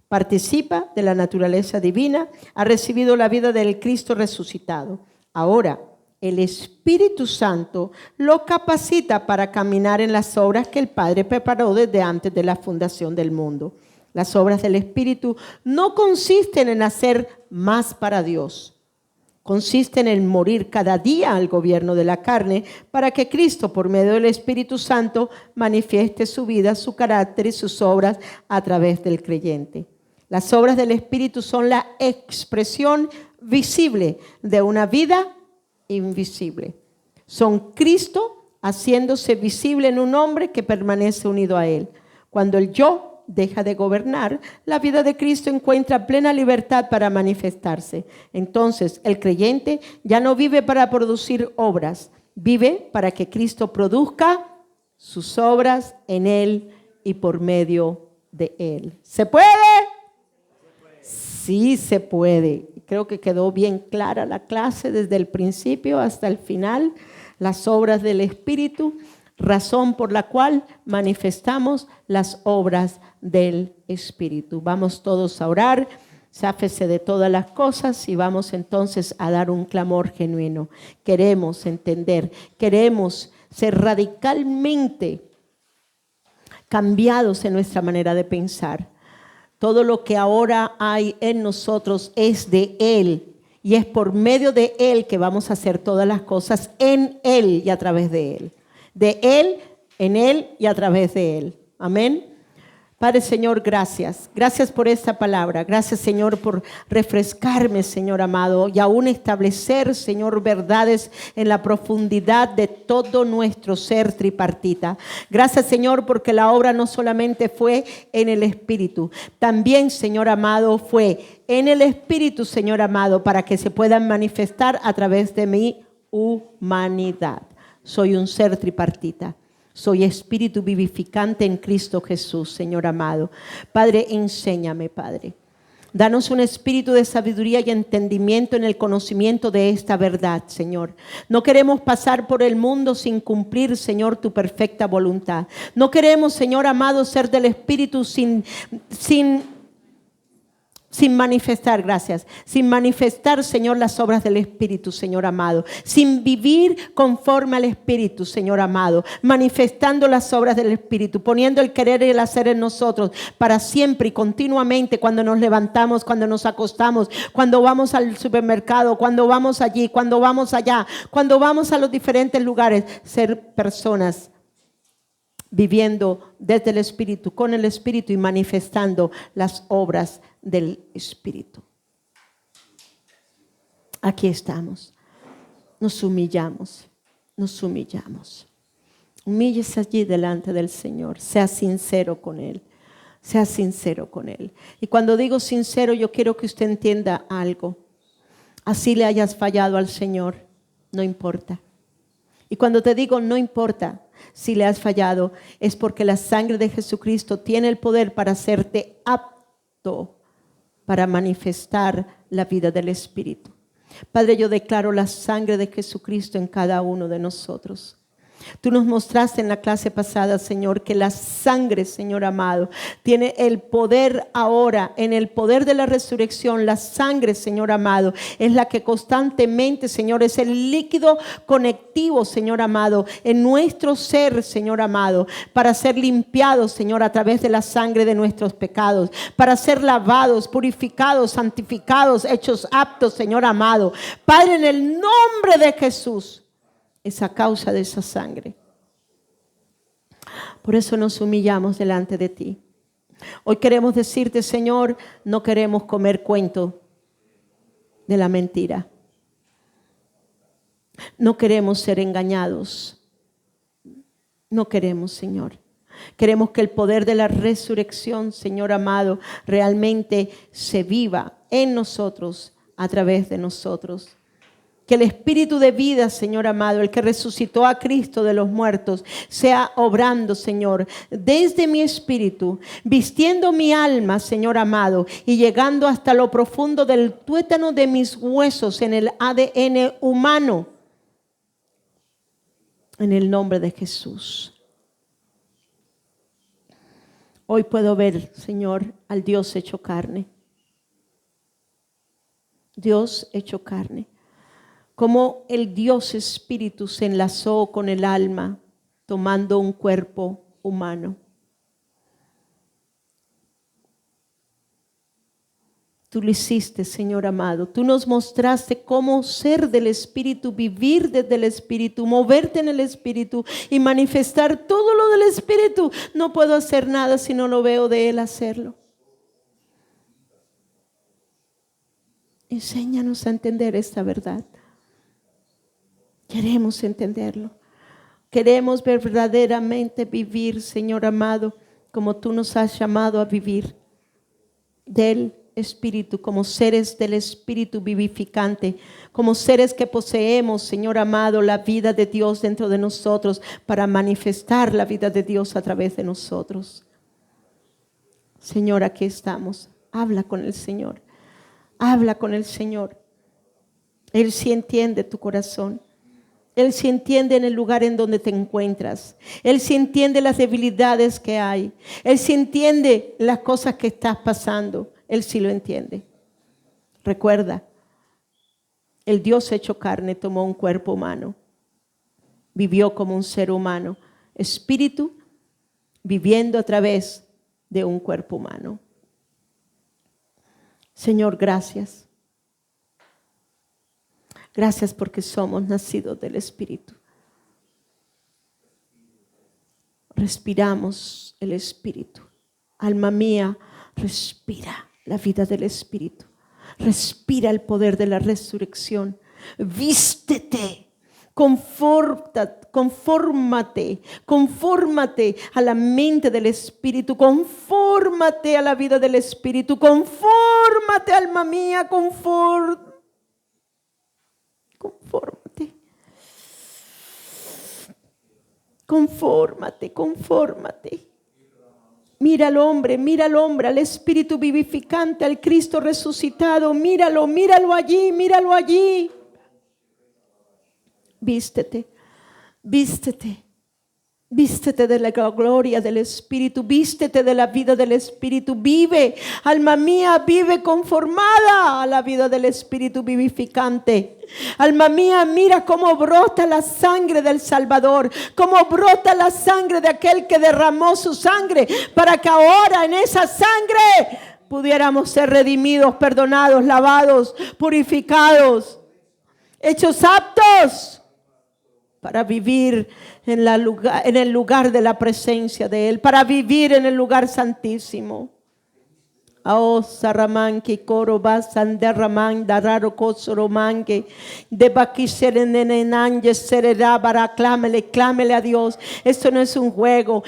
Participa de la naturaleza divina, ha recibido la vida del Cristo resucitado. Ahora, el Espíritu Santo lo capacita para caminar en las obras que el Padre preparó desde antes de la fundación del mundo. Las obras del Espíritu no consisten en hacer más para Dios. Consisten en morir cada día al gobierno de la carne para que Cristo, por medio del Espíritu Santo, manifieste su vida, su carácter y sus obras a través del creyente. Las obras del Espíritu son la expresión visible de una vida invisible. Son Cristo haciéndose visible en un hombre que permanece unido a Él. Cuando el yo deja de gobernar, la vida de Cristo encuentra plena libertad para manifestarse. Entonces, el creyente ya no vive para producir obras, vive para que Cristo produzca sus obras en Él y por medio de Él. ¿Se puede? Sí, se puede. Creo que quedó bien clara la clase desde el principio hasta el final. Las obras del Espíritu, razón por la cual manifestamos las obras del Espíritu. Vamos todos a orar, sáfese de todas las cosas y vamos entonces a dar un clamor genuino. Queremos entender, queremos ser radicalmente cambiados en nuestra manera de pensar. Todo lo que ahora hay en nosotros es de Él y es por medio de Él que vamos a hacer todas las cosas en Él y a través de Él. De Él, en Él y a través de Él. Amén. Padre Señor, gracias. Gracias por esta palabra. Gracias, Señor, por refrescarme, Señor amado, y aún establecer, Señor, verdades en la profundidad de todo nuestro ser tripartita. Gracias, Señor, porque la obra no solamente fue en el Espíritu, también, Señor amado, fue en el Espíritu, Señor amado, para que se puedan manifestar a través de mi humanidad. Soy un ser tripartita. Soy espíritu vivificante en Cristo Jesús, Señor amado. Padre, enséñame, Padre. Danos un espíritu de sabiduría y entendimiento en el conocimiento de esta verdad, Señor. No queremos pasar por el mundo sin cumplir, Señor, tu perfecta voluntad. No queremos, Señor amado, ser del espíritu sin manifestar, gracias, sin manifestar, Señor, las obras del Espíritu, Señor amado, sin vivir conforme al Espíritu, Señor amado, manifestando las obras del Espíritu, poniendo el querer y el hacer en nosotros para siempre y continuamente, cuando nos levantamos, cuando nos acostamos, cuando vamos al supermercado, cuando vamos allí, cuando vamos allá, cuando vamos a los diferentes lugares, ser personas viviendo desde el Espíritu, con el Espíritu y manifestando las obras del Espíritu. Aquí estamos. Nos humillamos. Nos humillamos. Humíllese allí delante del Señor. Sea sincero con Él. Sea sincero con Él. Y cuando digo sincero, yo quiero que usted entienda algo. Así le hayas fallado al Señor, no importa. Y cuando te digo no importa si le has fallado, es porque la sangre de Jesucristo tiene el poder para hacerte apto para manifestar la vida del Espíritu. Padre, yo declaro la sangre de Jesucristo en cada uno de nosotros. Tú nos mostraste en la clase pasada, Señor, que la sangre, Señor amado, tiene el poder ahora, en el poder de la resurrección. La sangre, Señor amado, es la que constantemente, Señor, es el líquido conectivo, Señor amado, en nuestro ser, Señor amado, para ser limpiados, Señor, a través de la sangre de nuestros pecados, para ser lavados, purificados, santificados, hechos aptos, Señor amado. Padre, en el nombre de Jesús, es a causa de esa sangre. Por eso nos humillamos delante de ti. Hoy queremos decirte, Señor, no queremos comer cuento de la mentira. No queremos ser engañados. No queremos, Señor. Queremos que el poder de la resurrección, Señor amado, realmente se viva en nosotros, a través de nosotros. Que el Espíritu de vida, Señor amado, el que resucitó a Cristo de los muertos, sea obrando, Señor, desde mi espíritu, vistiendo mi alma, Señor amado, y llegando hasta lo profundo del tuétano de mis huesos, en el ADN humano, en el nombre de Jesús. Hoy puedo ver, Señor, al Dios hecho carne. Dios hecho carne. Como el Dios Espíritu se enlazó con el alma, tomando un cuerpo humano. Tú lo hiciste, Señor amado. Tú nos mostraste cómo ser del Espíritu, vivir desde el Espíritu, moverte en el Espíritu y manifestar todo lo del Espíritu. No puedo hacer nada si no lo veo de Él hacerlo. Enséñanos a entender esta verdad. Queremos entenderlo. Queremos verdaderamente vivir, Señor amado, como tú nos has llamado a vivir del Espíritu, como seres del Espíritu vivificante, como seres que poseemos, Señor amado, la vida de Dios dentro de nosotros para manifestar la vida de Dios a través de nosotros. Señor, aquí estamos. Habla con el Señor. Habla con el Señor. Él sí entiende tu corazón. Él sí entiende en el lugar en donde te encuentras. Él sí entiende las debilidades que hay. Él sí entiende las cosas que estás pasando. Él sí lo entiende. Recuerda, el Dios hecho carne tomó un cuerpo humano. Vivió como un ser humano. Espíritu viviendo a través de un cuerpo humano. Señor, gracias. Gracias porque somos nacidos del Espíritu. Respiramos el Espíritu. Alma mía, respira la vida del Espíritu. Respira el poder de la resurrección. Vístete, confórmate a la mente del Espíritu. Confórmate a la vida del Espíritu. Confórmate, alma mía, confórmate. Confórmate. Mira al hombre, al Espíritu vivificante, al Cristo resucitado. Míralo allí. Vístete de la gloria del Espíritu. Vístete de la vida del Espíritu. Vive, alma mía, vive conformada a la vida del Espíritu vivificante. Alma mía, mira cómo brota la sangre del Salvador, cómo brota la sangre de aquel que derramó su sangre para que ahora en esa sangre pudiéramos ser redimidos, perdonados, lavados, purificados, hechos aptos para vivir en el lugar de la presencia de Él, para vivir en el lugar santísimo. Saramanque, coro basan derraman, dararo cosoromanque, de baquiserenenanje será para clámele a Dios. Esto no es un juego,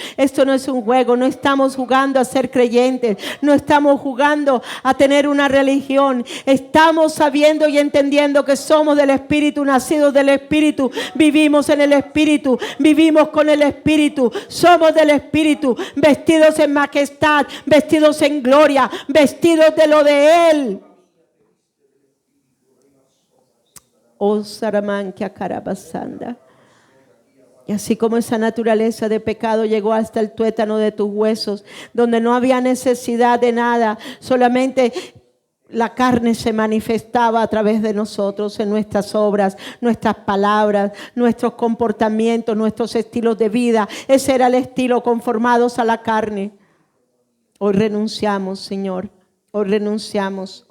no estamos jugando a ser creyentes, no estamos jugando a tener una religión, estamos sabiendo y entendiendo que somos del Espíritu, nacidos del Espíritu, vivimos en el Espíritu, vivimos con el Espíritu, somos del Espíritu, vestidos en majestad, vestidos en gloria, vestidos de lo de Él. Saramanque carabasanda. Y así como esa naturaleza de pecado llegó hasta el tuétano de tus huesos, donde no había necesidad de nada, solamente la carne se manifestaba a través de nosotros, en nuestras obras, nuestras palabras, nuestros comportamientos, nuestros estilos de vida. Ese era el estilo, conformados a la carne. Hoy renunciamos, Señor. Hoy renunciamos,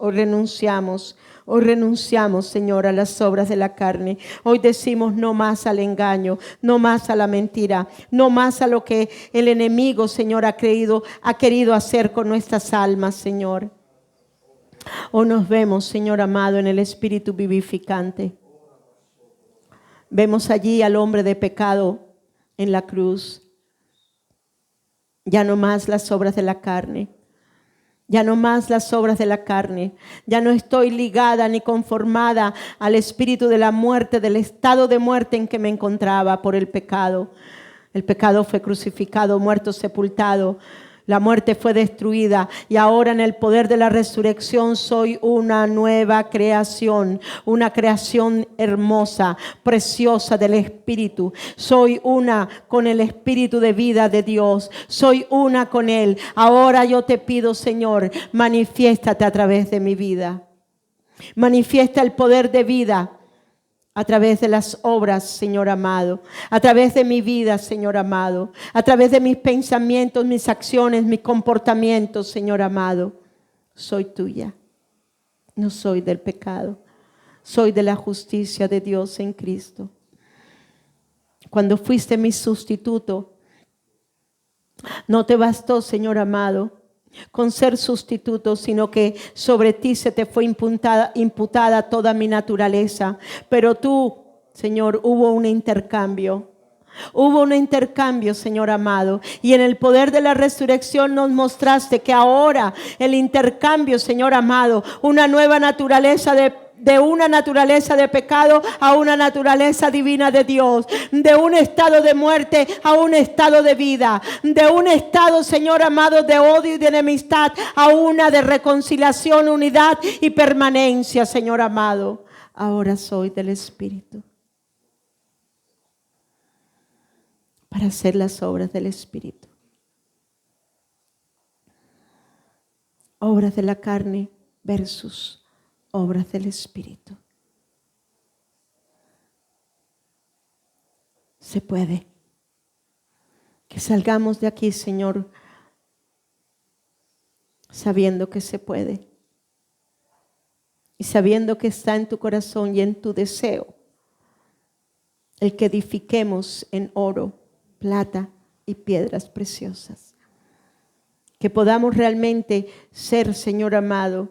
Señor, a las obras de la carne. Hoy decimos no más al engaño, no más a la mentira, no más a lo que el enemigo, Señor, ha querido hacer con nuestras almas, Señor. Hoy nos vemos, Señor amado, en el Espíritu vivificante. Vemos allí al hombre de pecado en la cruz. Ya no más las obras de la carne. Ya no más las obras de la carne. Ya no estoy ligada ni conformada al espíritu de la muerte, del estado de muerte en que me encontraba por el pecado. El pecado fue crucificado, muerto, sepultado. La muerte fue destruida y ahora en el poder de la resurrección soy una nueva creación, una creación hermosa, preciosa del Espíritu. Soy una con el Espíritu de vida de Dios, soy una con Él. Ahora yo te pido, Señor, manifiéstate a través de mi vida. Manifiesta el poder de vida a través de las obras, Señor amado, a través de mi vida, Señor amado, a través de mis pensamientos, mis acciones, mis comportamientos, Señor amado. Soy tuya, no soy del pecado, soy de la justicia de Dios en Cristo. Cuando fuiste mi sustituto, no te bastó, Señor amado, con ser sustituto, sino que sobre ti se te fue imputada toda mi naturaleza. Pero tú, Señor, hubo un intercambio. Hubo un intercambio, Señor amado, y en el poder de la resurrección nos mostraste que ahora el intercambio, Señor amado, una nueva naturaleza de una naturaleza de pecado a una naturaleza divina de Dios, de un estado de muerte a un estado de vida, de un estado, Señor amado, de odio y de enemistad a una de reconciliación, unidad y permanencia, Señor amado. Ahora soy del Espíritu para hacer las obras del Espíritu. Obras de la carne versus obras del Espíritu. Se puede. Que salgamos de aquí, Señor, sabiendo que se puede. Y sabiendo que está en tu corazón y en tu deseo el que edifiquemos en oro, plata y piedras preciosas. Que podamos realmente ser, Señor amado,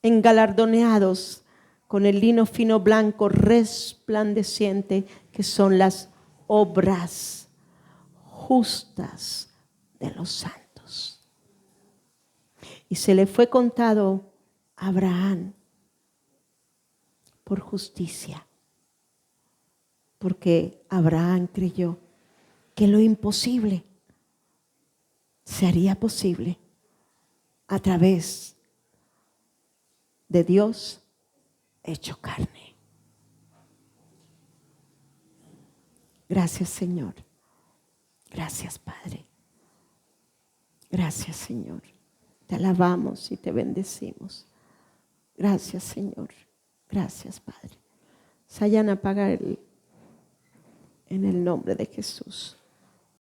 engalardoneados con el lino fino blanco resplandeciente que son las obras justas de los santos. Y se le fue contado a Abraham por justicia, porque Abraham creyó que lo imposible se haría posible a través de Dios hecho carne. Gracias, Señor. Gracias, Padre. Gracias, Señor. Te alabamos y te bendecimos. Gracias, Señor. Gracias, Padre. Sayan a apagar en el nombre de Jesús.